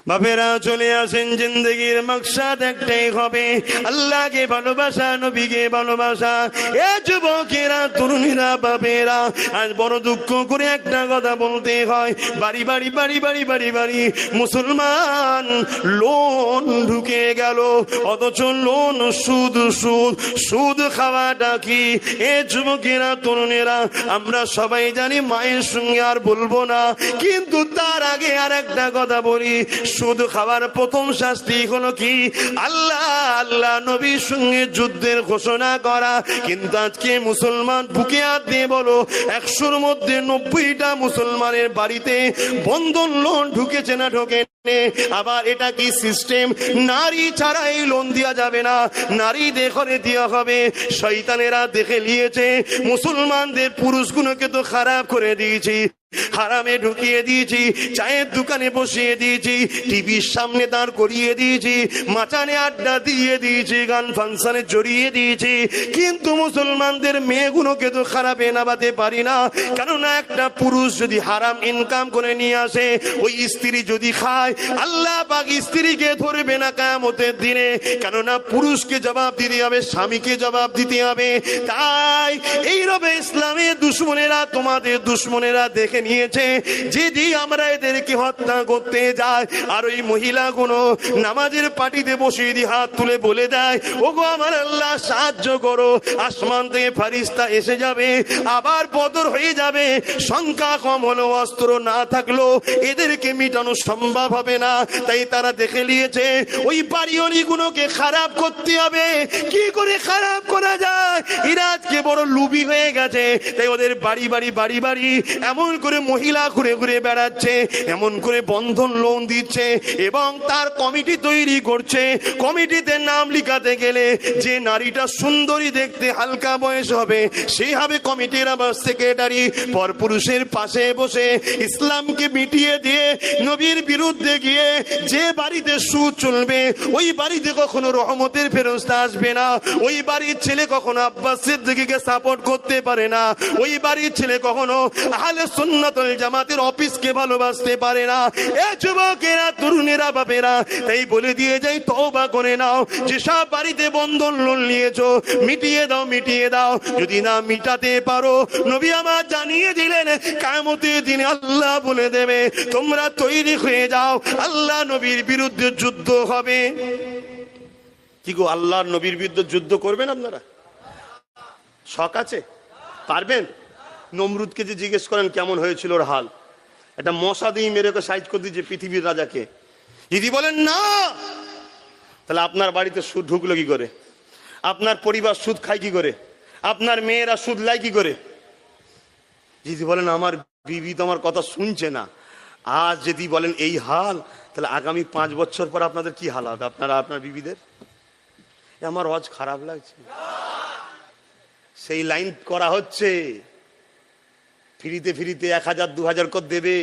A: বাপেরা চলে আসেন, জিন্দগির মাকসাদ একটাই হবে, আল্লাহকে ভালোবাসা, নবীকে ভালোবাসা। এ যুবকেরা, তরুণীরা, বাপেরা, আজ বড় দুঃখ করে একটা কথা বলতে হয়, বাড়ি বাড়ি বাড়ি বাড়ি বাড়ি বাড়ি মুসলমান লোন ঢুকে গেল, অথচ লোন সুদ, সুদ, সুদ খাওয়াটা কি? এ যুবকেরা, তরুণেরা, আমরা সবাই জানি, মায়ের সঙ্গে আর বলবো না, কিন্তু তার আগে আর একটা কথা বলি। সুদ খাওয়ার প্রথম শাস্তি হলো কি? আল্লাহ আল্লাহ নবীর সঙ্গে যুদ্ধের ঘোষণা করা। কিন্তু আজকে মুসলমান বুকে হাত দিয়ে বলো, 100-র মধ্যে 90টা মুসলমানের বাড়িতে বন্ধন লোন ঢুকেছে না ঢোকে? আবার এটা কি সিস্টেম? নারী ছাড়া এই লোন দেওয়া যাবে না, নারী দেখে দেওয়া হবে। শয়তানেরা দেখে নিয়েছে মুসলমানদের পুরুষগুলোকে তো খারাপ করে দিয়েছি, হারামে ঢুকিয়ে দিয়েছি, চায়ের দোকানে বসিয়ে দিয়েছি, টিভির সামনে দাঁড় করিয়ে দিয়েছি, মাচানে আড্ডা দিয়ে দিয়েছি, গান ফাংশনে জড়িয়ে দিয়েছি, কিন্তু মুসলমানদের মেয়েগুলোকে তো খারাপে নামাতে পারি না। কেননা একটা পুরুষ যদি হারাম ইনকাম করে নিয়ে আসে, ওই স্ত্রী যদি খায়, আল্লাহ পাক স্ত্রীকে ধরবে না কিয়ামতের দিনে। কেননা পুরুষকে জবাব দিতে হবে, স্বামীকে জবাব দিতে হবে। তাই এইভাবে ইসলামের দুশ্মনেরা, তোমাদের দুশ্মনেরা দেখে নিয়েছে, যদি আমরা এদেরকে হত্যা করতে যাই, আর ওই মহিলাগুলো নামাজের পাটিতে বসিয়ে দিয়ে হাত তুলে বলে দেয়, ওগো আমার আল্লাহ সাহায্য করো, আসমান থেকে ফারিস্তা এসে যাবে, আবার বদর হয়ে যাবে, সংখ্যা কম হলো, অস্ত্র না থাকলো এদেরকে মিটানো সম্ভব হবে না। তাই তারা দেখে নিয়েছে ওই বাড়িওয়ালিগুলোকে খারাপ করতে হবে। কি করে খারাপ করা যায়? এরা আজকে বড় লুবি হয়ে গেছে, তাই ওদের বাড়ি বাড়ি বাড়ি বাড়ি এমন করে মহিলা ঘুরে ঘুরে বেড়াচ্ছে, এমন করে বন্ধন লোন দিচ্ছে, এবং তার কমিটি তৈরি করছে। কমিটিতে নাম লিখাতে গেলে যে নারীটা সুন্দরী দেখতে, হালকা বয়স হবে, সেই হবে কমিটির আবার সেক্রেটারি। পরপুরুষের পাশে বসে ইসলামকে মিটিয়ে দিয়ে নবীর বিরুদ্ধে গিয়ে যে বাড়িতে সুদ চলবে, ওই বাড়িতে কখনো রহমতের ফেরেশতা আসবে না। ওই বাড়ির ছেলে কখনো আব্বাস সিদ্দিকীকে সাপোর্ট করতে পারে না। ওই বাড়ির ছেলে কখনো আহলে সুন্নাহ সুন্নাতুল জামাতের অফিসকে ভালোবাসতে পারে না। এ যুবকেরা, তরুণেরা, বাপেরা, তাই বলে দিয়ে যাই, তওবা করে নাও। যেসব বাড়িতে বন্ধন লোন নিয়েছো মিটিয়ে দাও, মিটিয়ে দাও। যদি না মিটাতে পারো, নবী আমার জানিয়ে দিলেন কিয়ামতের দিনে আল্লাহ বলে দেবে তোমরা তৈরি হয়ে যাও, আল্লাহ নবীর বিরুদ্ধে যুদ্ধ হবে। কি গো, আল্লাহর নবীর বিরুদ্ধে যুদ্ধ করবেন আপনারা? শখ আছে? পারবেন? নমরুদকে যে জিজ্ঞেস করেন কেমন হয়েছিল ওর হাল, একটা মশা দিয়ে মেরে ওকে সাইজ করে দিয়েছে পৃথিবীর রাজাকে, যদি বলেন না, তাহলে আপনার বাড়িতে সুদ ঢুকলো কি করে? আপনার পরিবার সুদ খায় কি করে? আপনার মেয়েরা সুদ লাই কি করে? যদি বলেন আমার বিবি তো আমার কথা শুনছে না, আজ যদি বলেন এই হাল, তাহলে আগামী 5 বছর পর আপনাদের কি হাল হবে? আপনারা আপনার বিবিদের? আমার আজ খারাপ লাগছে। সেই লাইন করা হচ্ছে, ফিরিতে ফিরিতে 1000 2000 করে দেবে,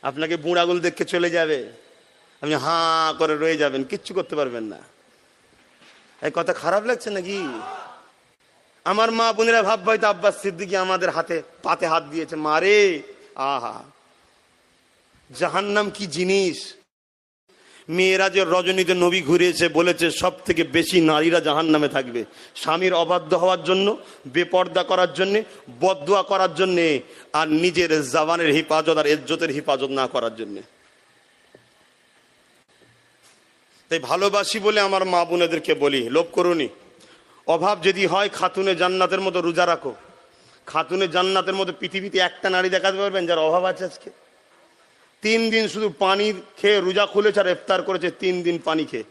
A: আপনাকে বুড়াগুল দেখে চলে যাবে, আপনি হাঁ করে রয়ে যাবেন, কিচ্ছু করতে পারবেন না। এই কথা খারাপ লাগছে নাকি? আমার মা বোনেরা ভাববে হয়তো আব্বাস সিদ্দিকী আমাদের হাতে পাতে হাত দিয়েছে, মারে আহা জাহান্নাম কি জিনিস। মেয়েরাজের রজনীতে নবী ঘুরেছে, বলেছে সব থেকে বেশি নারীরা জাহান্নামে থাকবে, স্বামীর অবাধ্য হওয়ার জন্য, বেপর্দা করার জন্য, বদদুয়া করার জন্য, আর নিজের জবানের হিফাজত আর ইজ্জতের হিফাজত না করার জন্য। তাই ভালোবাসি বলে আমার মা বোনেদেরকে বলি, লোভ করুনি। অভাব যদি হয়, খাতুনে জান্নাতের মতো রোজা রাখো। খাতুনে জান্নাতের মতো পৃথিবীতে একটা নারী দেখাতে পারবেন যার অভাব আছে আজকে? 3 দিন শুধু পানি খেয়ে রোজা খুলেছে আর ইফতার করেছে, 3 দিন পানি খেয়ে।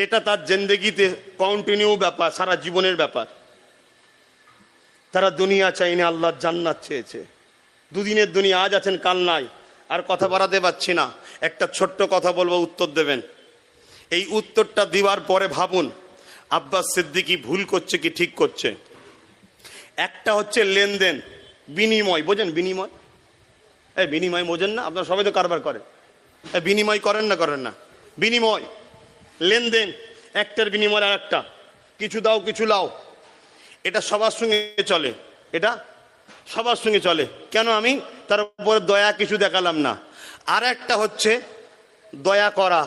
A: এটা তার জিন্দেগিতে কন্টিনিউ ব্যাপার, সারা জীবনের ব্যাপার। তারা দুনিয়া চাইনি, আল্লাহর জান্নাত চেয়েছে। দুদিনের দুনিয়া, আজ আছেন কাল নাই। আর কথা বাড়াতে পারছি না, একটা ছোট্ট কথা বলবো, উত্তর দেবেন। এই উত্তরটা দিবার পরে ভাবুন আব্বাস সিদ্দিকী ভুল করছে কি ঠিক করছে। একটা হচ্ছে লেনদেন, বিনিময়, বোঝেন বিনিময়? বিনিময় বোঝেন না? আপনারা সবাই তো কারবার করেন, বিনিময় করেন না? করেন না? বিনিময়, লেনদেন, একটার বিনিময় আর একটা, কিছু দাও কিছু লাও, এটা সবার সঙ্গে চলে, এটা সবার সঙ্গে চলে। কেন আমি তার উপরে দয়া কিছু দেখালাম না? আর একটা হচ্ছে দয়া করা,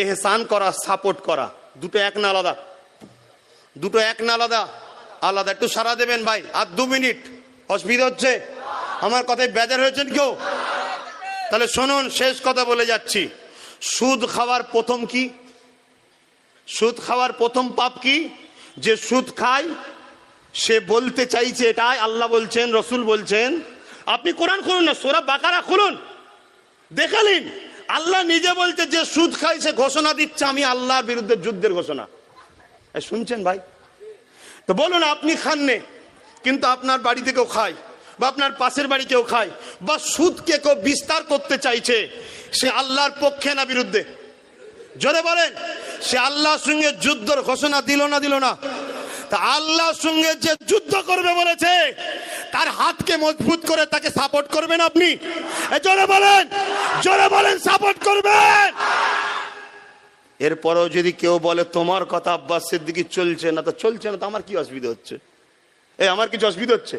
A: এহসান করা, সাপোর্ট করা, দুটো এক না আলাদা? দুটো এক না আলাদা? আলাদা। একটু সারা দেবেন ভাই, আর 2 মিনিট। অসুবিধা হচ্ছে? আমার কথায় বেজার হয়েছেন কেউ? তাহলে শুনুন, শেষ কথা বলে যাচ্ছি। সুদ খাওয়ার প্রথম কি? সুদ খাওয়ার প্রথম পাপ কি? যে সুদ খায় সে বলতে চাইছে এটাই আল্লাহ বলছেন, রসুল বলছেন। আপনি কোরআন খুলুন না, সূরা বাকারা খুলুন, দেখালেন আল্লাহ নিজে বলছে যে সুদ খায় সে ঘোষণা দিচ্ছে আমি আল্লাহর বিরুদ্ধে যুদ্ধের ঘোষণা। শুনছেন ভাই? তো বলুন, আপনি খাননে কিন্তু আপনার বাড়িতে কেউ খায়, বা আপনার পাশের বাড়ি কেউ খায়, বা সুদকে কেউ বিস্তার করতে চাইছে, সে আল্লাহর পক্ষে না বিরুদ্ধে? জোরে বলেন। সে আল্লাহর সঙ্গে যুদ্ধের ঘোষণা দিল না দিল না? তা আল্লাহর সঙ্গে যে যুদ্ধ করবে বলেছে, তার হাতকে মজবুত করে তাকে সাপোর্ট করবেন আপনি? জোরে বলেন, জোরে বলেন, সাপোর্ট করবেন। এরপরেও যদি কেউ বলে তোমার কথা আব্বাস সিদ্দিকী চলছে না, তো চলছে না তো আমার কি অসুবিধা হচ্ছে? আমার কিছু অসুবিধা হচ্ছে?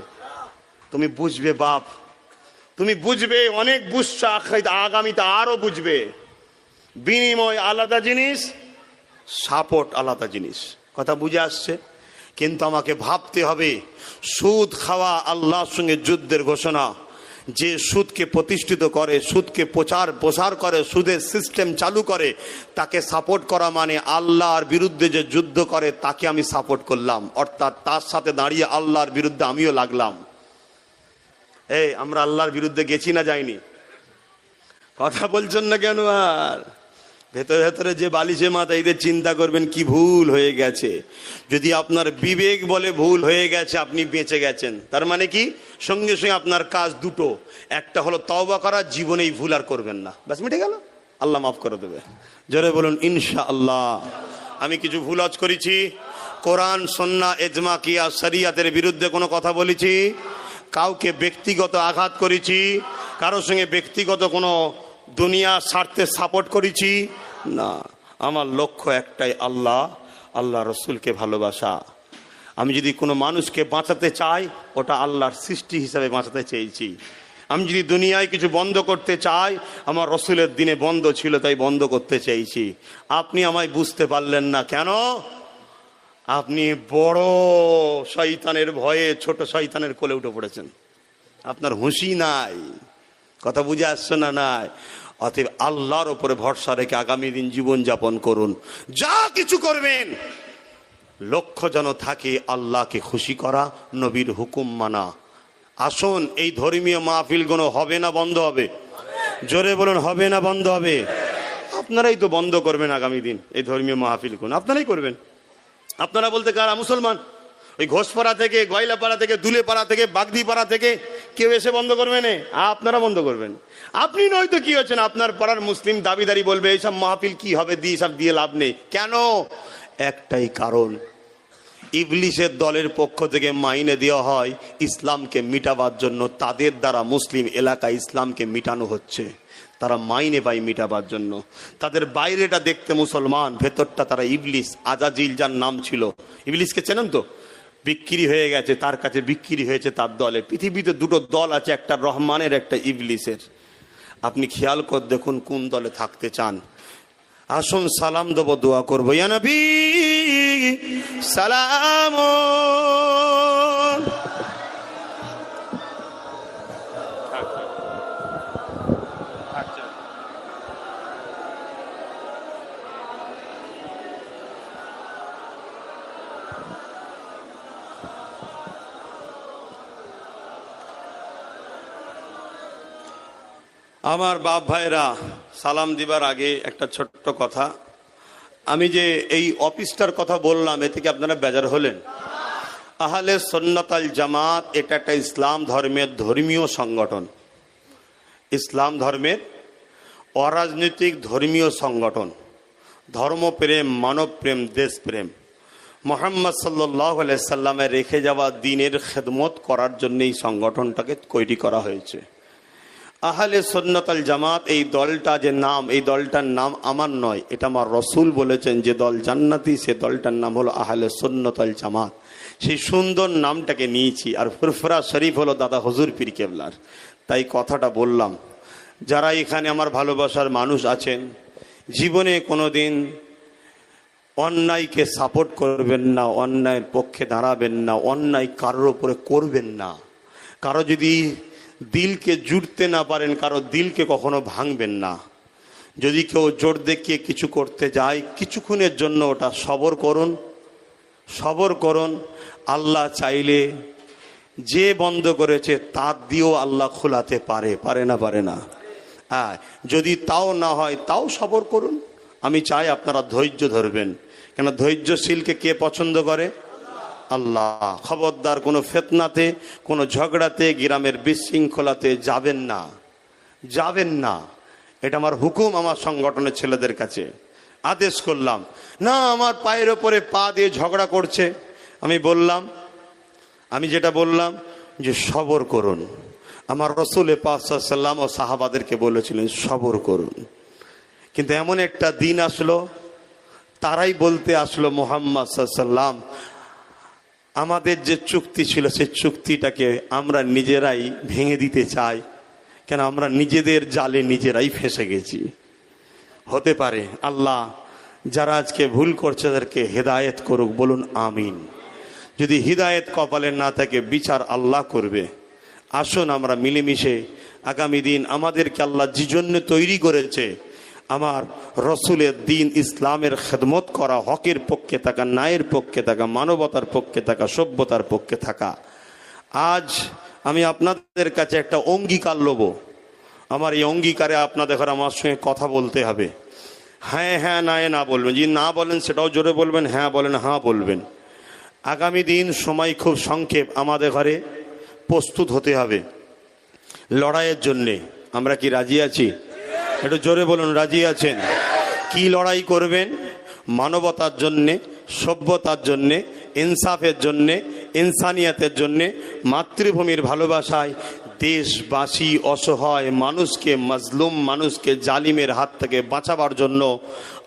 A: তুমি বুঝবে বাপ, তুমি বুঝবে, অনেক বুঝছো, আগামীতে আরো বুঝবে। বিনিময় আলাদা জিনিস, সাপোর্ট আলাদা জিনিস। কথা বুঝে আসছে? কিন্তু আমাকে ভাবতে হবে, সুদ খাওয়া আল্লাহর সঙ্গে যুদ্ধের ঘোষণা। যে সুদকে প্রতিষ্ঠিত করে, সুদকে প্রসার করে, সুদের সিস্টেম চালু করে, তাকে সাপোর্ট করা মানে আল্লাহর বিরুদ্ধে যে যুদ্ধ করে তাকে আমি সাপোর্ট করলাম, অর্থাৎ তার সাথে দাঁড়িয়ে আল্লাহর বিরুদ্ধে আমিও লাগলাম। আমরা আল্লাহর বিরুদ্ধে গেছি না যাইনি? কথা বলছেন না কেন? আর ভেতরে ভেতরে যে বালিশে মাথা, এদের চিন্তা করবেন কি ভুল হয়ে গেছে। যদি আপনার বিবেক বলে ভুল হয়ে গেছে, আপনি বেঁচে গেছেন। তার মানে কি? সঙ্গে সঙ্গে আপনার কাজ দুটো, একটা হলো তওবা করা, জীবনেই ভুল আর করবেন না, ব্যাস মিটে গেল, আল্লাহ মাফ করে দেবে। জোরে বলুন ইনশাআল্লাহ। আমি কিছু ভুল আজ করেছি, কোরআন সুন্নাহ ইজমা কিয়াস শরিয়াতের বিরুদ্ধে কোনো কথা বলেছি, কাউকে ব্যক্তিগত আঘাত করেছি, কারোর সঙ্গে ব্যক্তিগত কোনো দুনিয়া স্বার্থে সাপোর্ট করেছি না। আমার লক্ষ্য একটাই, আল্লাহ, আল্লাহ রসুলকে ভালোবাসা। আমি যদি কোনো মানুষকে বাঁচাতে চাই, ওটা আল্লাহর সৃষ্টি হিসাবে বাঁচাতে চেয়েছি। আমি যদি দুনিয়ায় কিছু বন্ধ করতে চাই, আমার রসুলের দিনে বন্ধ ছিল, তাই বন্ধ করতে চেয়েছি। আপনি আমায় বুঝতে পারলেন না কেন? আপনি বড় শয়তানের ভয়ে ছোট শয়তানের কোলে উঠে পড়েছেন। আপনার হুঁশি নাই। কথা বুঝে আসছে না? নাই। অতএব আল্লাহর উপরে ভরসা রেখে আগামী দিন জীবন যাপন করুন। যা কিছু করবেন লক্ষ্য যেন থাকে আল্লাহকে খুশি করা, নবীর হুকুম মানা। আসুন, এই ধর্মীয় মাহফিলগুলো হবে না বন্ধ হবে? জোরে বলুন, হবে না বন্ধ হবে? আপনারাই তো বন্ধ করবেন আগামী দিন এই ধর্মীয় মাহফিলগুলো, আপনারাই করবেন। আপনারা বলতে কারা? মুসলমান। ওই ঘোষপাড়া থেকে, গয়লাপাড়া থেকে, দুলেপাড়া থেকে, বাগদিপাড়া থেকে কেউ এসে বন্ধ করবে না, আপনারা বন্ধ করবেন। আপনি নয়তো কি হচ্ছেন, আপনার পাড়ার মুসলিম দাবিদারি বলবে এইসব মাহফিল কি হবে, দিয়ে সব দিয়ে লাভ নেই। কেন? একটাই কারণ, ইবলিসের দলের পক্ষ থেকে মাইনে দেওয়া হয় ইসলামকে মিটাবার জন্য। তাদের দ্বারা মুসলিম এলাকায় ইসলামকে মিটানো হচ্ছে। তারা মাইনে পায় মিটাবার জন্য। তাদের বাইরেটা দেখতে মুসলমান, ভেতরটা তারা ইবলিস। আজাজিল যার নাম ছিল, ইবলিসকে চেনেন তো? বিক্রি হয়ে গেছে, তার কাছে বিক্রি হয়েছে তার দলে। পৃথিবীতে দুটো দল আছে, একটা রহমানের, একটা ইবলিসের। আপনি খেয়াল করে দেখুন কোন দলে থাকতে চান। আসুন সালাম দেব, দোয়া করবো। ইয়া নবী সালাম। আমার বাপ ভাইরা, সালাম দিবার আগে একটা ছোট্ট কথা। আমি যে এই অফিসটার কথা বললাম, এ থেকে আপনারা বেজার হলেন? আহলে সুন্নাত আল জামাত এটা একটা ইসলাম ধর্মের ধর্মীয় সংগঠন। ইসলাম ধর্মের অরাজনৈতিক ধর্মীয় সংগঠন। ধর্মপ্রেম, মানবপ্রেম, দেশপ্রেম, মুহাম্মদ সাল্লাল্লাহু আলাইহি সাল্লামের রেখে যাওয়া দ্বীনের খেদমত করার জন্য এই সংগঠনটাকে তৈরি করা হয়েছে। আহলে সুন্নাত আল জামাত, এই দলটা যে নাম, এই দলটার নাম আমার নয়, এটা আমার রসুল বলেছেন যে দল জান্নাতি, সে দলটার নাম হলো আহলে সুন্নাত আল জামাত। সেই সুন্দর নামটাকে নিয়েছি। আর ফুরফুরা শরীফ হলো দাদা হুজুর পীর কেবলার। তাই কথাটা বললাম। যারা এখানে আমার ভালোবাসার মানুষ আছেন, জীবনে কোনোদিন অন্যায়কে সাপোর্ট করবেন না, অন্যায়ের পক্ষে দাঁড়াবেন না, অন্যায় কারোর উপরে করবেন না। কারো যদি দিলকে জুড়তে না পারেন, কারো দিলকে কখনো ভাঙবেন না। যদি কেউ জোর দেখিয়ে কিছু করতে যায়, কিছুক্ষণের জন্য ওটা সবর করুন, সবর করুন। আল্লাহ চাইলে যে বন্ধ করেছে তার দিয়েও আল্লাহ খোলাতে পারে, পারে না? পারে না? হ্যাঁ, যদি তাও না হয় তাও সবর করুন। আমি চাই আপনারা ধৈর্য ধরবেন, কেন ধৈর্যশীলকে কে পছন্দ করে? আল্লাহ। খবরদার কোনো ফিতনাতে, কোনো ঝগড়াতে, গ্রামের বিশৃঙ্খলাতে যাবেন না, যাবেন না। এটা আমার হুকুম আমার সংগঠনের ছেলেদের কাছে। আদেশ করলাম না। আমার পায়ের ওপরে পা দিয়ে ঝগড়া করছে, আমি যেটা বললাম যে সবর করুন। আমার রসুল পাক সাল্লাল্লাহু আলাইহি ওয়াসাল্লাম ও সাহাবাদেরকে বলেছিলেন সবর করুন। কিন্তু এমন একটা দিন আসলো, তারাই বলতে আসলো মুহাম্মদ সাল্লাল্লাহু আলাইহি ওয়াসাল্লাম, আমাদের যে চুক্তি ছিল সেই চুক্তিটাকে আমরা নিজেরাই ভেঙে দিতে চাই, কেন আমরা নিজেদের জালে নিজেরাই ফেঁসে গেছি। হতে পারে আল্লাহ যারা আজকে ভুল করছে তাদেরকে হেদায়েত করুক, বলুন আমিন। যদি হিদায়েত কপালে না থাকে, বিচার আল্লাহ করবে। আসুন আমরা মিলেমিশে আগামী দিন আমাদেরকে আল্লাহ যে জন্য তৈরি করেছে, আমার রসুলের দিন ইসলামের খেদমত করা, হকের পক্ষে থাকা, ন্যায়ের পক্ষে থাকা, মানবতার পক্ষে থাকা, সভ্যতার পক্ষে থাকা। আজ আমি আপনাদের কাছে একটা অঙ্গীকার লব। আমার এই অঙ্গীকারে আপনাদের আমার সঙ্গে কথা বলতে হবে। হ্যাঁ হ্যাঁ, না না বলবেন। যদি না বলেন সেটাও জোরে বলবেন, হ্যাঁ বলেন হ্যাঁ বলবেন। আগামী দিন সময় খুব সংক্ষেপ, আমাদের ঘরে প্রস্তুত হতে হবে লড়াইয়ের জন্যে। আমরা কি রাজি আছি? একটু জোরে বলুন, রাজি আছেন? কি লড়াই করবেন? মানবতার জন্যে, সভ্যতার জন্যে, ইনসাফের জন্যে, ইনসানিয়াতের জন্যে, মাতৃভূমির ভালোবাসায়, দেশবাসী অসহায় মানুষকে, মাজলুম মানুষকে জালিমের হাত থেকে বাঁচাবার জন্য,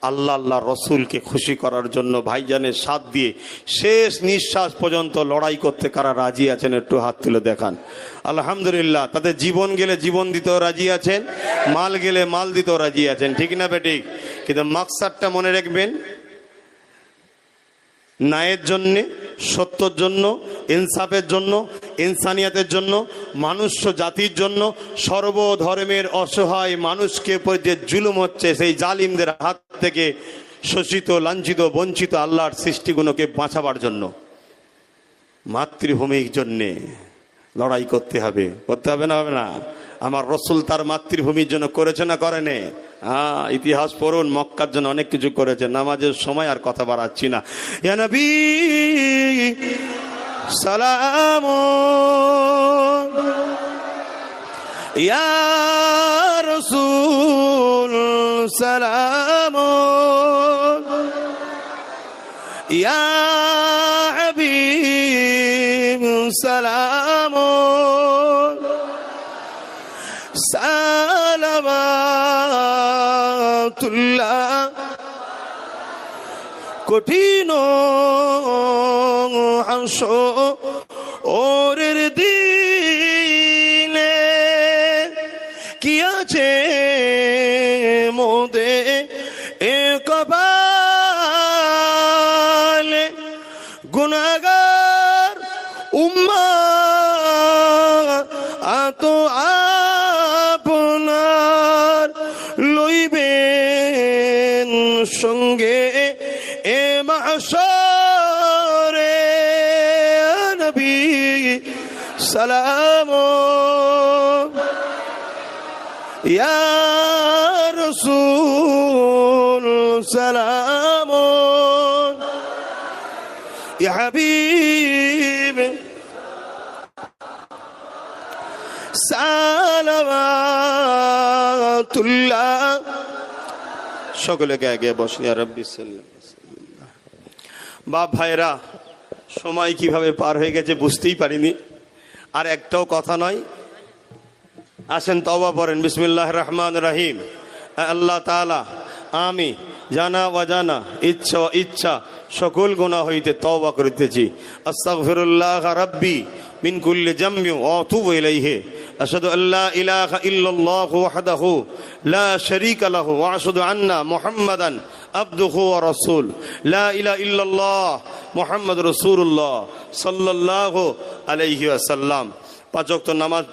A: আল্লাহ আল্লাহ রসুলকে খুশি করার জন্য ভাইজানের সাথ দিয়ে শেষ নিঃশ্বাস পর্যন্ত লড়াই করতে কারা রাজি আছেন একটু হাত তুলে দেখান। আলহামদুলিল্লাহ, তাদের জীবন গেলে জীবন দিতেও রাজি আছেন, মাল গেলে মাল দিতেও রাজি আছেন, ঠিক না বেঠিক? কিন্তু মাকসাদটা মনে রাখবেন, ন্যায়ের জন্যে, সত্যর জন্য, ইনসাফের জন্য, ইনসানিয়াতের জন্য, মানুষ্য জাতির জন্য, সর্বধর্মের অসহায় মানুষকে উপর যে জুলুম হচ্ছে সেই জালিমদের হাত থেকে শোষিত, লাঞ্ছিত, বঞ্চিত আল্লাহর সৃষ্টিগুলোকে বাঁচাবার জন্য, মাতৃভূমির জন্যে লড়াই করতে হবে। করতে হবে না? হবে না? আমার রসুল তার মাতৃভূমির জন্য করেছে না করেনি? ইতিহাস পড়ুন, মক্কার জন্য অনেক কিছু করেছে। নামাজের সময় আর কথা বাড়াচ্ছি না। ইয়া নবী সালাম, ইয়া রাসূল সালাম, ইয়া হাবিব সালাম, সালাওয়াতুল্লাহ। কঠিন হাসরের দিনে কি আছে মোদে কপালে, গুনাহগার উম্মাত আপনার লইবেন সঙ্গে এ মাহশরে। নবী সালাম, ইয়া রাসূল সালাম, ইয়া হাবিব সালাওয়াতুল্লাহ। সকলে গে বসে। ইয়া রাব্বি সাল্লাল্লাহু। বাপ ভাইরা, সময় কিভাবে পার হয়ে গেছে বুঝতেই পারিনি। আর একটাও কথা নয়, আসেন তওবা পড়েন। বিসমিল্লাহির রহমানির রহিম। আল্লাহ তাআলা, আমি জানা অজানা, ইচ্ছা ইচ্ছা সকল গুনাহ হইতে তওবা করিতেছি। আস্তাগফিরুল্লাহ রাব্বি মিন কুল্লি জামবি ওয়া আতুবু ইলাইহি। আশহাদু আল্লা ইলাহা ইল্লাল্লাহু ওয়াহদাহু লা শারীকা লাহু ওয়া আশহাদু আন্না মুহাম্মাদান আবদুহু ওয়া রাসূল। লা ইলাহা ইল্লাল্লাহ মুহাম্মাদুর রাসূলুল্লাহ সাল্লাল্লাহু আলাইহি ওয়াসাল্লাম। 5 ওয়াক্ত নামাজ